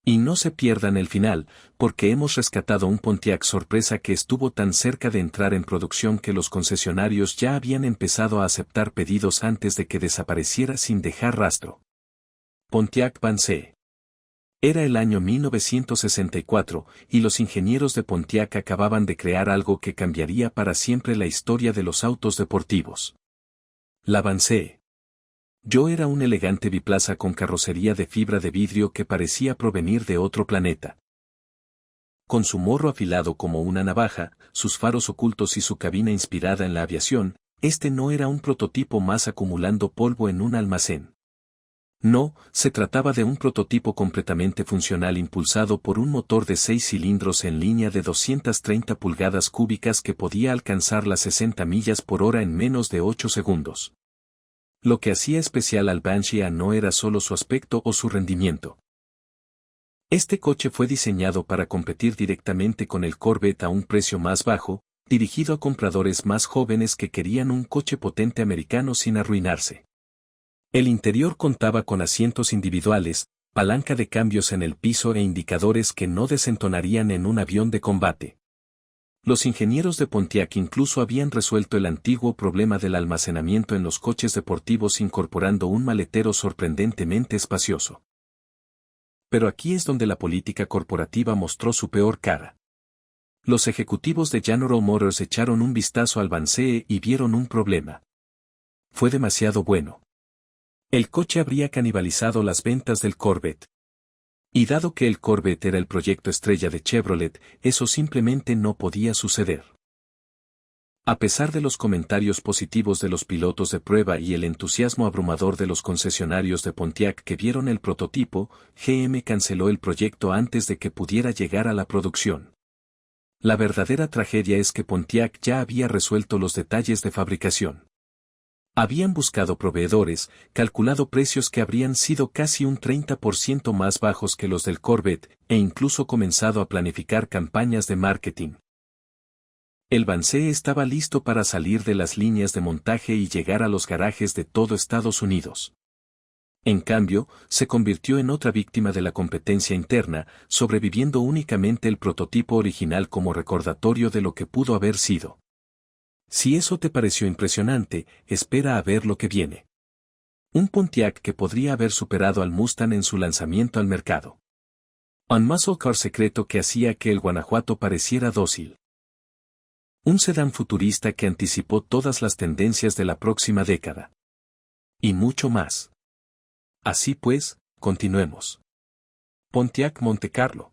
Y no se pierdan el final, porque hemos rescatado un Pontiac sorpresa que estuvo tan cerca de entrar en producción que los concesionarios ya habían empezado a aceptar pedidos antes de que desapareciera sin dejar rastro. Pontiac Vanzee. Era el año 1964, y los ingenieros de Pontiac acababan de crear algo que cambiaría para siempre la historia de los autos deportivos. La Vanzee. Yo era un elegante biplaza con carrocería de fibra de vidrio que parecía provenir de otro planeta. Con su morro afilado como una navaja, sus faros ocultos y su cabina inspirada en la aviación, este no era un prototipo más acumulando polvo en un almacén. No, se trataba de un prototipo completamente funcional impulsado por un motor de 6 cilindros en línea de 230 pulgadas cúbicas que podía alcanzar las 60 millas por hora en menos de 8 segundos. Lo que hacía especial al Vanzee no era solo su aspecto o su rendimiento. Este coche fue diseñado para competir directamente con el Corvette a un precio más bajo, dirigido a compradores más jóvenes que querían un coche potente americano sin arruinarse. El interior contaba con asientos individuales, palanca de cambios en el piso e indicadores que no desentonarían en un avión de combate. Los ingenieros de Pontiac incluso habían resuelto el antiguo problema del almacenamiento en los coches deportivos incorporando un maletero sorprendentemente espacioso. Pero aquí es donde la política corporativa mostró su peor cara. Los ejecutivos de General Motors echaron un vistazo al Vanzee y vieron un problema. Fue demasiado bueno. El coche habría canibalizado las ventas del Corvette. Y dado que el Corvette era el proyecto estrella de Chevrolet, eso simplemente no podía suceder. A pesar de los comentarios positivos de los pilotos de prueba y el entusiasmo abrumador de los concesionarios de Pontiac que vieron el prototipo, GM canceló el proyecto antes de que pudiera llegar a la producción. La verdadera tragedia es que Pontiac ya había resuelto los detalles de fabricación. Habían buscado proveedores, calculado precios que habrían sido casi un 30% más bajos que los del Corvette, e incluso comenzado a planificar campañas de marketing. El Banshee estaba listo para salir de las líneas de montaje y llegar a los garajes de todo Estados Unidos. En cambio, se convirtió en otra víctima de la competencia interna, sobreviviendo únicamente el prototipo original como recordatorio de lo que pudo haber sido. Si eso te pareció impresionante, espera a ver lo que viene. Un Pontiac que podría haber superado al Mustang en su lanzamiento al mercado. Un muscle car secreto que hacía que el Guanajuato pareciera dócil. Un sedán futurista que anticipó todas las tendencias de la próxima década. Y mucho más. Así pues, continuemos. Pontiac Monte Carlo.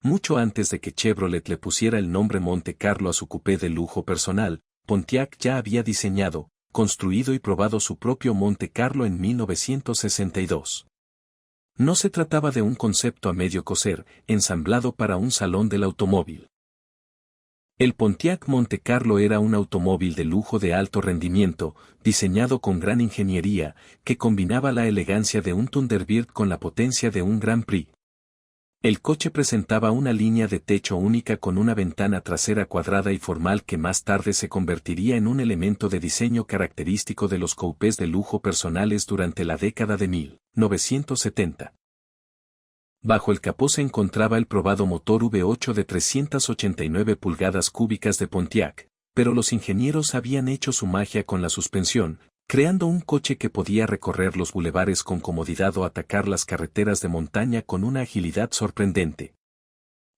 Mucho antes de que Chevrolet le pusiera el nombre Monte Carlo a su coupé de lujo personal, Pontiac ya había diseñado, construido y probado su propio Monte Carlo en 1962. No se trataba de un concepto a medio coser, ensamblado para un salón del automóvil. El Pontiac Monte Carlo era un automóvil de lujo de alto rendimiento, diseñado con gran ingeniería, que combinaba la elegancia de un Thunderbird con la potencia de un Grand Prix. El coche presentaba una línea de techo única con una ventana trasera cuadrada y formal que más tarde se convertiría en un elemento de diseño característico de los coupés de lujo personales durante la década de 1970. Bajo el capó se encontraba el probado motor V8 de 389 pulgadas cúbicas de Pontiac, pero los ingenieros habían hecho su magia con la suspensión, creando un coche que podía recorrer los bulevares con comodidad o atacar las carreteras de montaña con una agilidad sorprendente.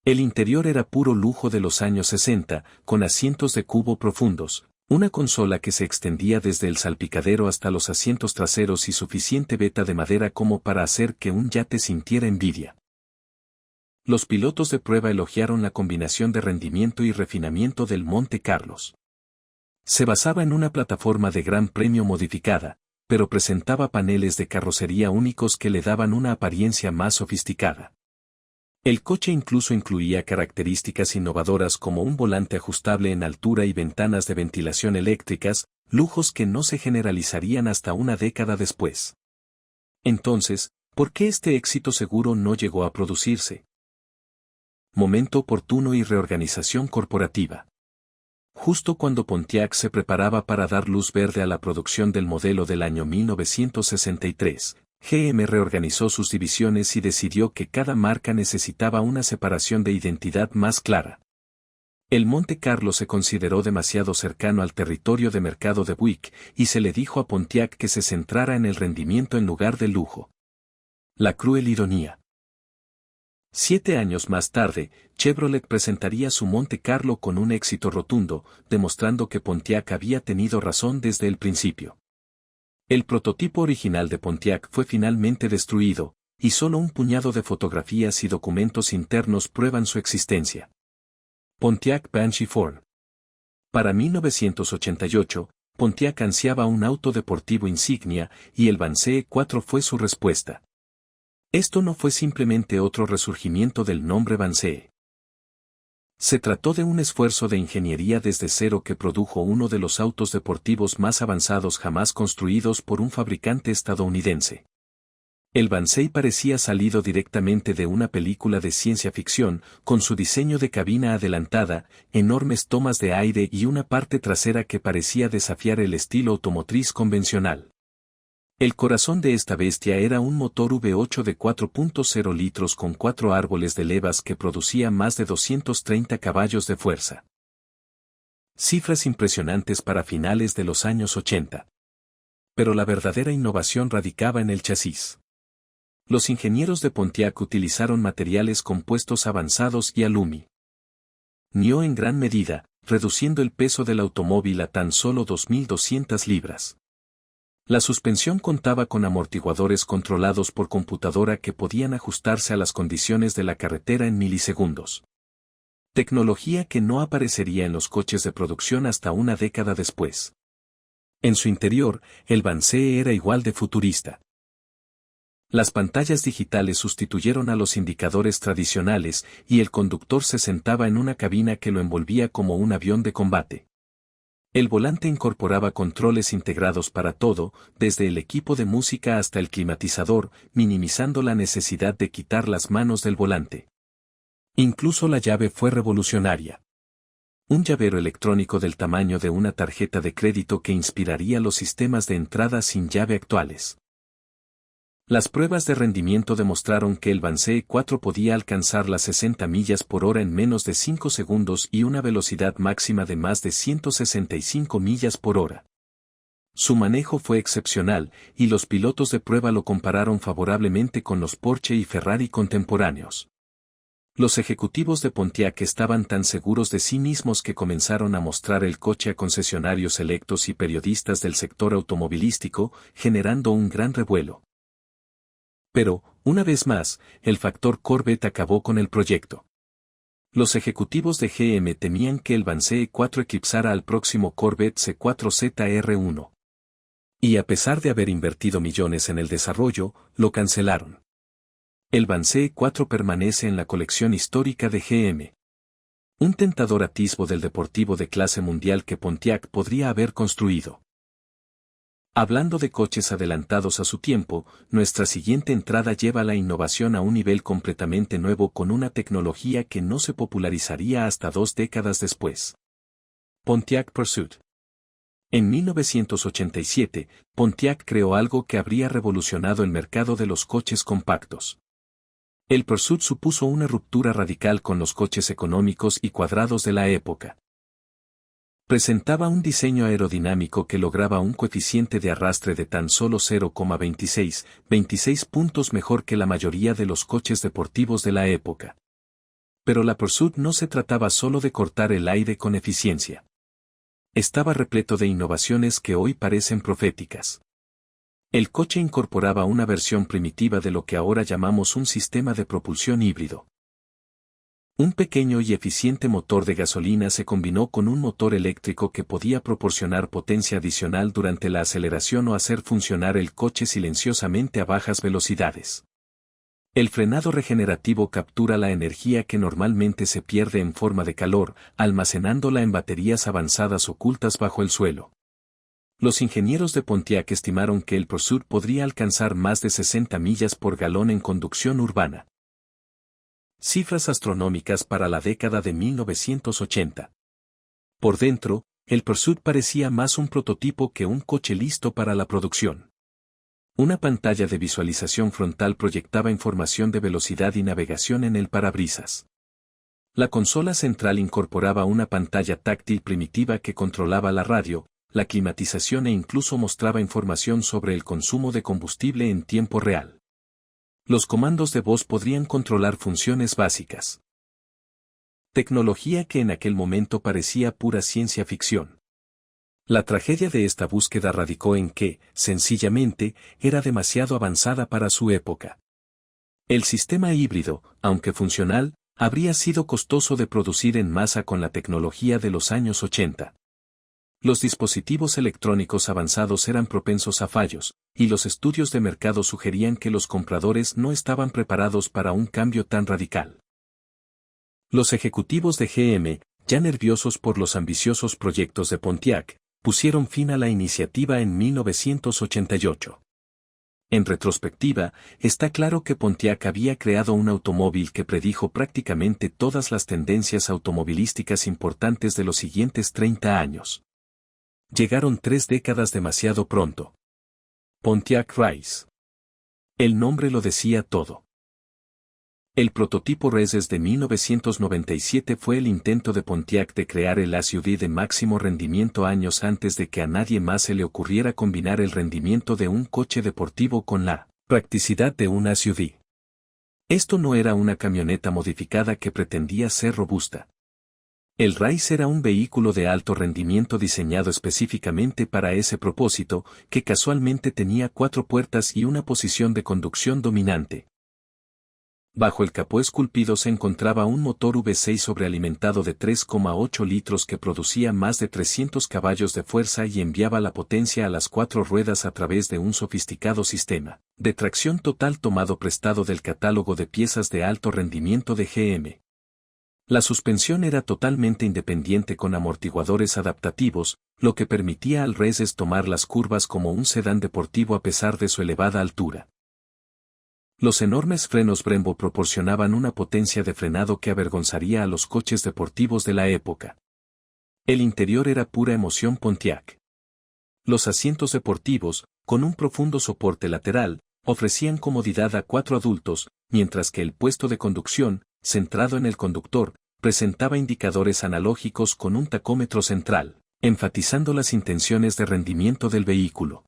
El interior era puro lujo de los años 60, con asientos de cubo profundos, una consola que se extendía desde el salpicadero hasta los asientos traseros y suficiente veta de madera como para hacer que un yate sintiera envidia. Los pilotos de prueba elogiaron la combinación de rendimiento y refinamiento del Monte Carlos. Se basaba en una plataforma de Gran Premio modificada, pero presentaba paneles de carrocería únicos que le daban una apariencia más sofisticada. El coche incluso incluía características innovadoras como un volante ajustable en altura y ventanas de ventilación eléctricas, lujos que no se generalizarían hasta una década después. Entonces, ¿por qué este éxito seguro no llegó a producirse? Momento oportuno y reorganización corporativa. Justo cuando Pontiac se preparaba para dar luz verde a la producción del modelo del año 1963, GM reorganizó sus divisiones y decidió que cada marca necesitaba una separación de identidad más clara. El Monte Carlo se consideró demasiado cercano al territorio de mercado de Buick y se le dijo a Pontiac que se centrara en el rendimiento en lugar del lujo. La cruel ironía. 7 años más tarde, Chevrolet presentaría su Monte Carlo con un éxito rotundo, demostrando que Pontiac había tenido razón desde el principio. El prototipo original de Pontiac fue finalmente destruido, y solo un puñado de fotografías y documentos internos prueban su existencia. Pontiac Banshee Ford. Para 1988, Pontiac ansiaba un auto deportivo insignia, y el Banshee 4 fue su respuesta. Esto no fue simplemente otro resurgimiento del nombre Banshee. Se trató de un esfuerzo de ingeniería desde cero que produjo uno de los autos deportivos más avanzados jamás construidos por un fabricante estadounidense. El Banshee parecía salido directamente de una película de ciencia ficción, con su diseño de cabina adelantada, enormes tomas de aire y una parte trasera que parecía desafiar el estilo automotriz convencional. El corazón de esta bestia era un motor V8 de 4.0 litros con 4 árboles de levas que producía más de 230 caballos de fuerza. Cifras impresionantes para finales de los años 80. Pero la verdadera innovación radicaba en el chasis. Los ingenieros de Pontiac utilizaron materiales compuestos avanzados y aluminio en gran medida, reduciendo el peso del automóvil a tan solo 2.200 libras. La suspensión contaba con amortiguadores controlados por computadora que podían ajustarse a las condiciones de la carretera en milisegundos. Tecnología que no aparecería en los coches de producción hasta una década después. En su interior, el Banshee era igual de futurista. Las pantallas digitales sustituyeron a los indicadores tradicionales y el conductor se sentaba en una cabina que lo envolvía como un avión de combate. El volante incorporaba controles integrados para todo, desde el equipo de música hasta el climatizador, minimizando la necesidad de quitar las manos del volante. Incluso la llave fue revolucionaria. Un llavero electrónico del tamaño de una tarjeta de crédito que inspiraría los sistemas de entrada sin llave actuales. Las pruebas de rendimiento demostraron que el Vance 4 podía alcanzar las 60 millas por hora en menos de 5 segundos y una velocidad máxima de más de 165 millas por hora. Su manejo fue excepcional, y los pilotos de prueba lo compararon favorablemente con los Porsche y Ferrari contemporáneos. Los ejecutivos de Pontiac estaban tan seguros de sí mismos que comenzaron a mostrar el coche a concesionarios selectos y periodistas del sector automovilístico, generando un gran revuelo. Pero, una vez más, el factor Corvette acabó con el proyecto. Los ejecutivos de GM temían que el Vance 4 eclipsara al próximo Corvette C4ZR1. Y a pesar de haber invertido millones en el desarrollo, lo cancelaron. El Vance 4 permanece en la colección histórica de GM. Un tentador atisbo del deportivo de clase mundial que Pontiac podría haber construido. Hablando de coches adelantados a su tiempo, nuestra siguiente entrada lleva la innovación a un nivel completamente nuevo con una tecnología que no se popularizaría hasta 2 décadas después. Pontiac Pursuit. En 1987, Pontiac creó algo que habría revolucionado el mercado de los coches compactos. El Pursuit supuso una ruptura radical con los coches económicos y cuadrados de la época. Presentaba un diseño aerodinámico que lograba un coeficiente de arrastre de tan solo 0,26 puntos mejor que la mayoría de los coches deportivos de la época. Pero la Pursuit no se trataba solo de cortar el aire con eficiencia. Estaba repleto de innovaciones que hoy parecen proféticas. El coche incorporaba una versión primitiva de lo que ahora llamamos un sistema de propulsión híbrido. Un pequeño y eficiente motor de gasolina se combinó con un motor eléctrico que podía proporcionar potencia adicional durante la aceleración o hacer funcionar el coche silenciosamente a bajas velocidades. El frenado regenerativo captura la energía que normalmente se pierde en forma de calor, almacenándola en baterías avanzadas ocultas bajo el suelo. Los ingenieros de Pontiac estimaron que el Pursuit podría alcanzar más de 60 millas por galón en conducción urbana. Cifras astronómicas para la década de 1980. Por dentro, el Pursuit parecía más un prototipo que un coche listo para la producción. Una pantalla de visualización frontal proyectaba información de velocidad y navegación en el parabrisas. La consola central incorporaba una pantalla táctil primitiva que controlaba la radio, la climatización e incluso mostraba información sobre el consumo de combustible en tiempo real. Los comandos de voz podrían controlar funciones básicas. Tecnología que en aquel momento parecía pura ciencia ficción. La tragedia de esta búsqueda radicó en que, sencillamente, era demasiado avanzada para su época. El sistema híbrido, aunque funcional, habría sido costoso de producir en masa con la tecnología de los años 80. Los dispositivos electrónicos avanzados eran propensos a fallos, y los estudios de mercado sugerían que los compradores no estaban preparados para un cambio tan radical. Los ejecutivos de GM, ya nerviosos por los ambiciosos proyectos de Pontiac, pusieron fin a la iniciativa en 1988. En retrospectiva, está claro que Pontiac había creado un automóvil que predijo prácticamente todas las tendencias automovilísticas importantes de los siguientes 30 años. Llegaron 3 décadas demasiado pronto. Pontiac Race. El nombre lo decía todo. El prototipo Races de 1997 fue el intento de Pontiac de crear el SUV de máximo rendimiento años antes de que a nadie más se le ocurriera combinar el rendimiento de un coche deportivo con la practicidad de un SUV. Esto no era una camioneta modificada que pretendía ser robusta. El Race era un vehículo de alto rendimiento diseñado específicamente para ese propósito, que casualmente tenía 4 puertas y una posición de conducción dominante. Bajo el capó esculpido se encontraba un motor V6 sobrealimentado de 3,8 litros que producía más de 300 caballos de fuerza y enviaba la potencia a las 4 ruedas a través de un sofisticado sistema de tracción total tomado prestado del catálogo de piezas de alto rendimiento de GM. La suspensión era totalmente independiente con amortiguadores adaptativos, lo que permitía al Racers tomar las curvas como un sedán deportivo a pesar de su elevada altura. Los enormes frenos Brembo proporcionaban una potencia de frenado que avergonzaría a los coches deportivos de la época. El interior era pura emoción Pontiac. Los asientos deportivos, con un profundo soporte lateral, ofrecían comodidad a 4 adultos, mientras que el puesto de conducción, centrado en el conductor, presentaba indicadores analógicos con un tacómetro central, enfatizando las intenciones de rendimiento del vehículo.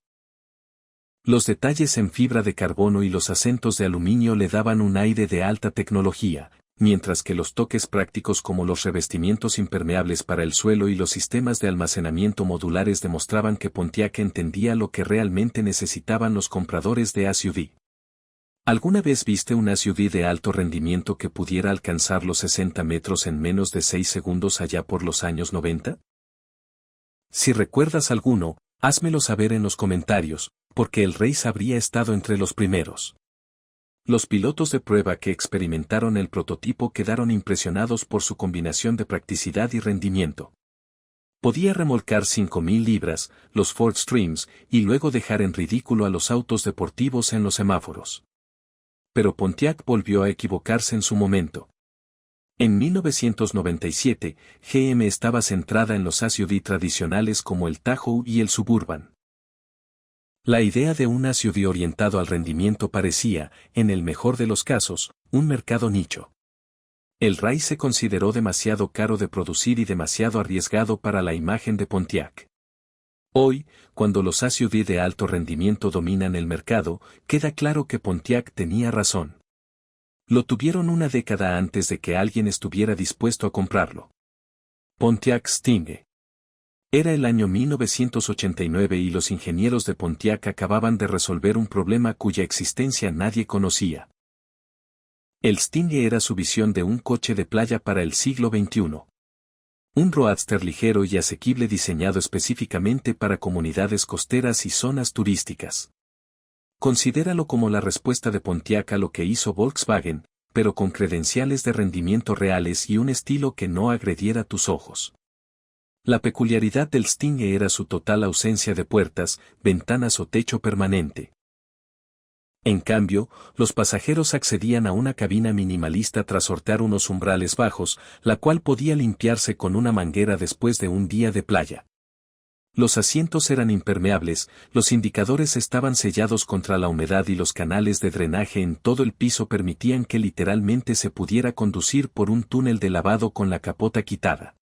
Los detalles en fibra de carbono y los acentos de aluminio le daban un aire de alta tecnología, mientras que los toques prácticos como los revestimientos impermeables para el suelo y los sistemas de almacenamiento modulares demostraban que Pontiac entendía lo que realmente necesitaban los compradores de SUV. ¿Alguna vez viste un SUV de alto rendimiento que pudiera alcanzar los 60 metros en menos de 6 segundos allá por los años 90? Si recuerdas alguno, házmelo saber en los comentarios, porque el Race habría estado entre los primeros. Los pilotos de prueba que experimentaron el prototipo quedaron impresionados por su combinación de practicidad y rendimiento. Podía remolcar 5.000 libras, los Ford Streams, y luego dejar en ridículo a los autos deportivos en los semáforos. Pero Pontiac volvió a equivocarse en su momento. En 1997, GM estaba centrada en los SUV tradicionales como el Tahoe y el Suburban. La idea de un SUV orientado al rendimiento parecía, en el mejor de los casos, un mercado nicho. El Race se consideró demasiado caro de producir y demasiado arriesgado para la imagen de Pontiac. Hoy, cuando los SUV de alto rendimiento dominan el mercado, queda claro que Pontiac tenía razón. Lo tuvieron una década antes de que alguien estuviera dispuesto a comprarlo. Pontiac Stingray. Era el año 1989 y los ingenieros de Pontiac acababan de resolver un problema cuya existencia nadie conocía. El Stingray era su visión de un coche de playa para el siglo XXI. Un roadster ligero y asequible diseñado específicamente para comunidades costeras y zonas turísticas. Considéralo como la respuesta de Pontiac a lo que hizo Volkswagen, pero con credenciales de rendimiento reales y un estilo que no agrediera tus ojos. La peculiaridad del Stingray era su total ausencia de puertas, ventanas o techo permanente. En cambio, los pasajeros accedían a una cabina minimalista tras sortear unos umbrales bajos, la cual podía limpiarse con una manguera después de un día de playa. Los asientos eran impermeables, los indicadores estaban sellados contra la humedad y los canales de drenaje en todo el piso permitían que literalmente se pudiera conducir por un túnel de lavado con la capota quitada.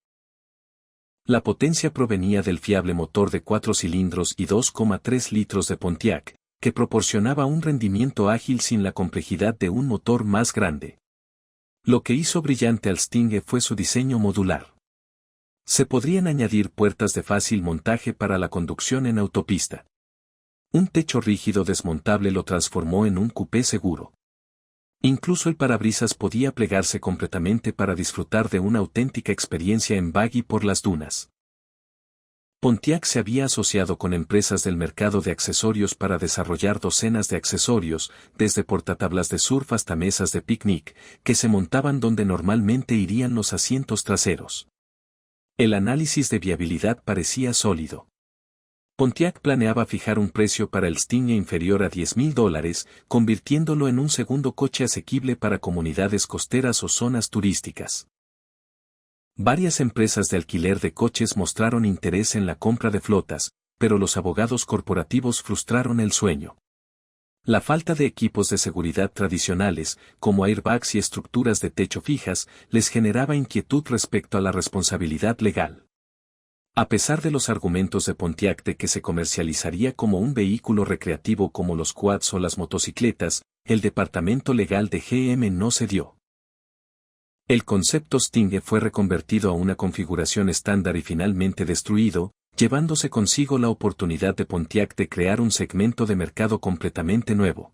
La potencia provenía del fiable motor de 4 cilindros y 2,3 litros de Pontiac, que proporcionaba un rendimiento ágil sin la complejidad de un motor más grande. Lo que hizo brillante al Stingray fue su diseño modular. Se podrían añadir puertas de fácil montaje para la conducción en autopista. Un techo rígido desmontable lo transformó en un coupé seguro. Incluso el parabrisas podía plegarse completamente para disfrutar de una auténtica experiencia en buggy por las dunas. Pontiac se había asociado con empresas del mercado de accesorios para desarrollar docenas de accesorios, desde portatablas de surf hasta mesas de picnic, que se montaban donde normalmente irían los asientos traseros. El análisis de viabilidad parecía sólido. Pontiac planeaba fijar un precio para el Stingray inferior a $10,000, convirtiéndolo en un segundo coche asequible para comunidades costeras o zonas turísticas. Varias empresas de alquiler de coches mostraron interés en la compra de flotas, pero los abogados corporativos frustraron el sueño. La falta de equipos de seguridad tradicionales, como airbags y estructuras de techo fijas, les generaba inquietud respecto a la responsabilidad legal. A pesar de los argumentos de Pontiac de que se comercializaría como un vehículo recreativo como los quads o las motocicletas, el departamento legal de GM no cedió. El concepto Stingray fue reconvertido a una configuración estándar y finalmente destruido, llevándose consigo la oportunidad de Pontiac de crear un segmento de mercado completamente nuevo.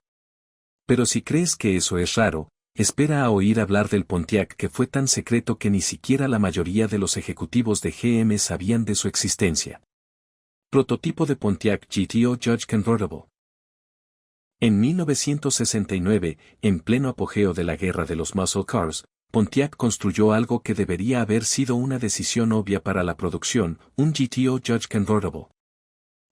Pero si crees que eso es raro, Espera a oír hablar del Pontiac que fue tan secreto que ni siquiera la mayoría de los ejecutivos de GM sabían de su existencia. Prototipo de Pontiac GTO Judge Convertible. En 1969, en pleno apogeo de la guerra de los muscle cars, Pontiac construyó algo que debería haber sido una decisión obvia para la producción, un GTO Judge Convertible.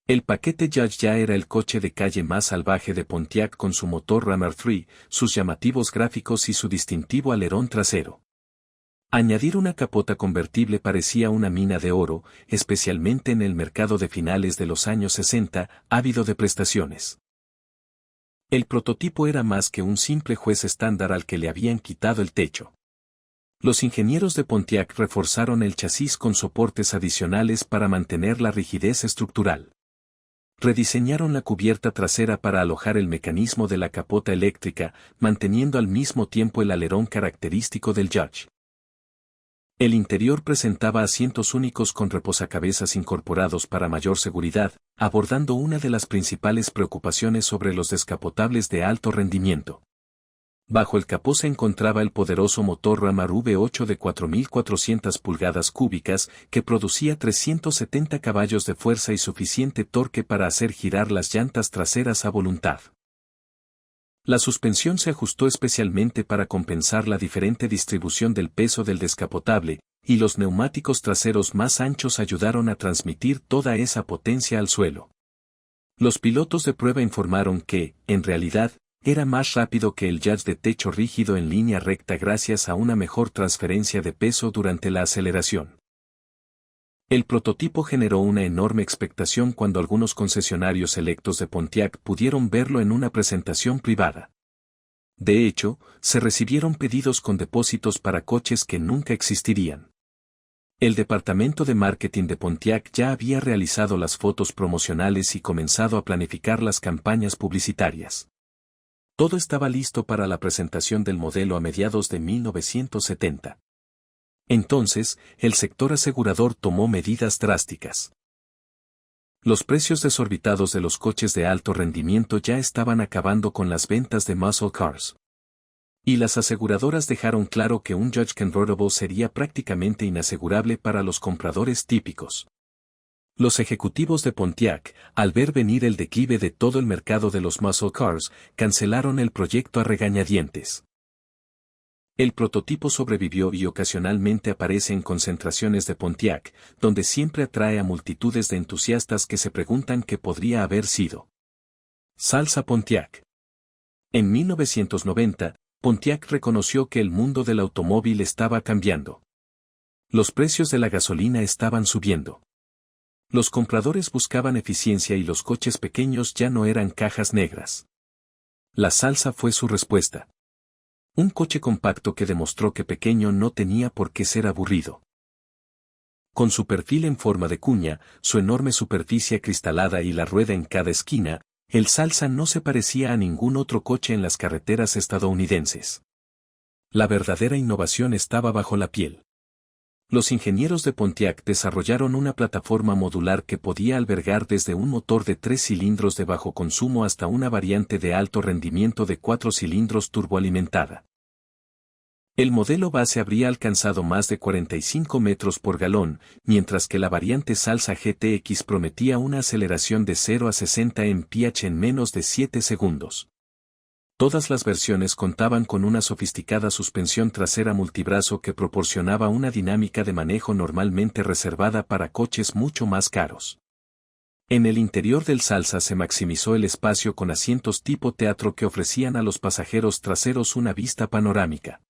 El paquete Judge ya era el coche de calle más salvaje de Pontiac con su motor Rammer 3, sus llamativos gráficos y su distintivo alerón trasero. Añadir una capota convertible parecía una mina de oro, especialmente en el mercado de finales de los años 60, ávido de prestaciones. El prototipo era más que un simple juez estándar al que le habían quitado el techo. Los ingenieros de Pontiac reforzaron el chasis con soportes adicionales para mantener la rigidez estructural. Rediseñaron la cubierta trasera para alojar el mecanismo de la capota eléctrica, manteniendo al mismo tiempo el alerón característico del Judge. El interior presentaba asientos únicos con reposacabezas incorporados para mayor seguridad, abordando una de las principales preocupaciones sobre los descapotables de alto rendimiento. Bajo el capó se encontraba el poderoso motor Rammer V8 de 4.400 pulgadas cúbicas que producía 370 caballos de fuerza y suficiente torque para hacer girar las llantas traseras a voluntad. La suspensión se ajustó especialmente para compensar la diferente distribución del peso del descapotable, y los neumáticos traseros más anchos ayudaron a transmitir toda esa potencia al suelo. Los pilotos de prueba informaron que, en realidad, era más rápido que el Judge de techo rígido en línea recta gracias a una mejor transferencia de peso durante la aceleración. El prototipo generó una enorme expectación cuando algunos concesionarios selectos de Pontiac pudieron verlo en una presentación privada. De hecho, se recibieron pedidos con depósitos para coches que nunca existirían. El departamento de marketing de Pontiac ya había realizado las fotos promocionales y comenzado a planificar las campañas publicitarias. Todo estaba listo para la presentación del modelo a mediados de 1970. Entonces, el sector asegurador tomó medidas drásticas. Los precios desorbitados de los coches de alto rendimiento ya estaban acabando con las ventas de muscle cars. Y las aseguradoras dejaron claro que un Judge Convertible sería prácticamente inasegurable para los compradores típicos. Los ejecutivos de Pontiac, al ver venir el declive de todo el mercado de los muscle cars, cancelaron el proyecto a regañadientes. El prototipo sobrevivió y ocasionalmente aparece en concentraciones de Pontiac, donde siempre atrae a multitudes de entusiastas que se preguntan qué podría haber sido. Salsa Pontiac. En 1990, Pontiac reconoció que el mundo del automóvil estaba cambiando. Los precios de la gasolina estaban subiendo. Los compradores buscaban eficiencia y los coches pequeños ya no eran cajas negras. La salsa fue su respuesta. Un coche compacto que demostró que pequeño no tenía por qué ser aburrido. Con su perfil en forma de cuña, su enorme superficie acristalada y la rueda en cada esquina, el Salsa no se parecía a ningún otro coche en las carreteras estadounidenses. La verdadera innovación estaba bajo la piel. Los ingenieros de Pontiac desarrollaron una plataforma modular que podía albergar desde un motor de 3 cilindros de bajo consumo hasta una variante de alto rendimiento de 4 cilindros turboalimentada. El modelo base habría alcanzado más de 45 metros por galón, mientras que la variante Salsa GTX prometía una aceleración de 0 a 60 mph en menos de 7 segundos. Todas las versiones contaban con una sofisticada suspensión trasera multibrazo que proporcionaba una dinámica de manejo normalmente reservada para coches mucho más caros. En el interior del Salsa se maximizó el espacio con asientos tipo teatro que ofrecían a los pasajeros traseros una vista panorámica.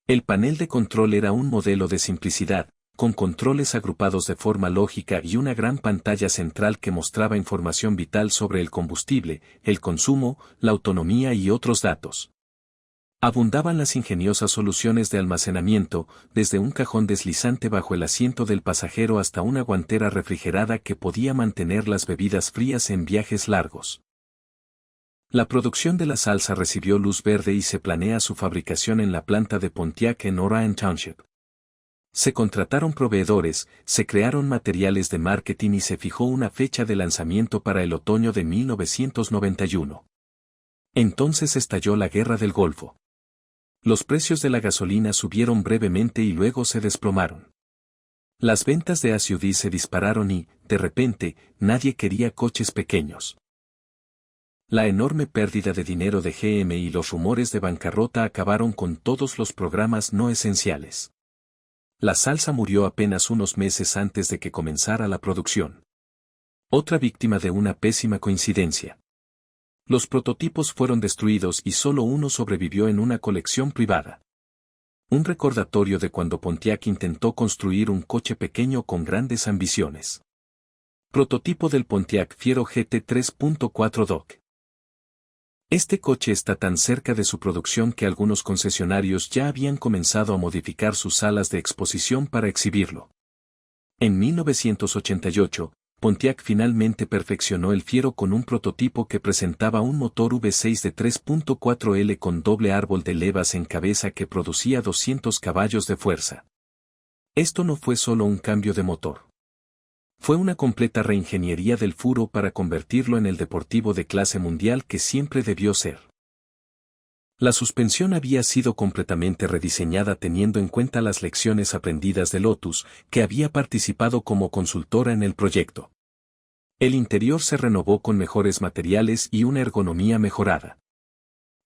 El panel de control era un modelo de simplicidad, con controles agrupados de forma lógica y una gran pantalla central que mostraba información vital sobre el combustible, el consumo, la autonomía y otros datos. Abundaban las ingeniosas soluciones de almacenamiento, desde un cajón deslizante bajo el asiento del pasajero hasta una guantera refrigerada que podía mantener las bebidas frías en viajes largos. La producción de la Salsa recibió luz verde y se planea su fabricación en la planta de Pontiac en Orion Township. Se contrataron proveedores, se crearon materiales de marketing y se fijó una fecha de lanzamiento para el otoño de 1991. Entonces estalló la Guerra del Golfo. Los precios de la gasolina subieron brevemente y luego se desplomaron. Las ventas de SUV se dispararon y, de repente, nadie quería coches pequeños. La enorme pérdida de dinero de GM y los rumores de bancarrota acabaron con todos los programas no esenciales. La salsa murió apenas unos meses antes de que comenzara la producción. Otra víctima de una pésima coincidencia. Los prototipos fueron destruidos y solo uno sobrevivió en una colección privada. Un recordatorio de cuando Pontiac intentó construir un coche pequeño con grandes ambiciones. Prototipo del Pontiac Fiero GT 3.4 Doc. Este coche está tan cerca de su producción que algunos concesionarios ya habían comenzado a modificar sus salas de exposición para exhibirlo. En 1988, Pontiac finalmente perfeccionó el Fiero con un prototipo que presentaba un motor V6 de 3.4L con doble árbol de levas en cabeza que producía 200 caballos de fuerza. Esto no fue solo un cambio de motor. Fue una completa reingeniería del Furo para convertirlo en el deportivo de clase mundial que siempre debió ser. La suspensión había sido completamente rediseñada teniendo en cuenta las lecciones aprendidas de Lotus, que había participado como consultora en el proyecto. El interior se renovó con mejores materiales y una ergonomía mejorada.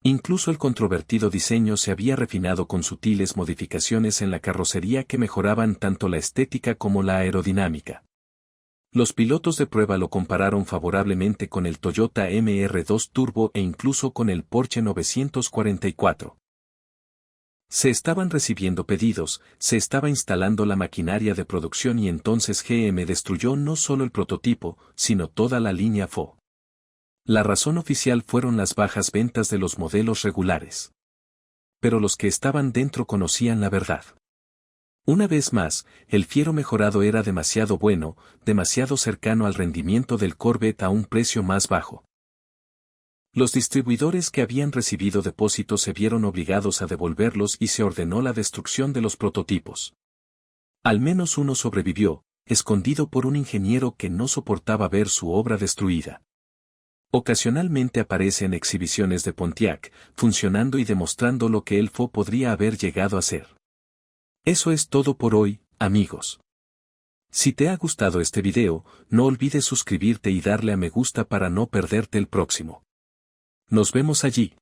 Incluso el controvertido diseño se había refinado con sutiles modificaciones en la carrocería que mejoraban tanto la estética como la aerodinámica. Los pilotos de prueba lo compararon favorablemente con el Toyota MR2 Turbo e incluso con el Porsche 944. Se estaban recibiendo pedidos, se estaba instalando la maquinaria de producción y entonces GM destruyó no solo el prototipo, sino toda la línea FO. La razón oficial fueron las bajas ventas de los modelos regulares. Pero los que estaban dentro conocían la verdad. Una vez más, el Fiero mejorado era demasiado bueno, demasiado cercano al rendimiento del Corvette a un precio más bajo. Los distribuidores que habían recibido depósitos se vieron obligados a devolverlos y se ordenó la destrucción de los prototipos. Al menos uno sobrevivió, escondido por un ingeniero que no soportaba ver su obra destruida. Ocasionalmente aparece en exhibiciones de Pontiac, funcionando y demostrando lo que el FO podría haber llegado a ser. Eso es todo por hoy, amigos. Si te ha gustado este video, no olvides suscribirte y darle a me gusta para no perderte el próximo. Nos vemos allí.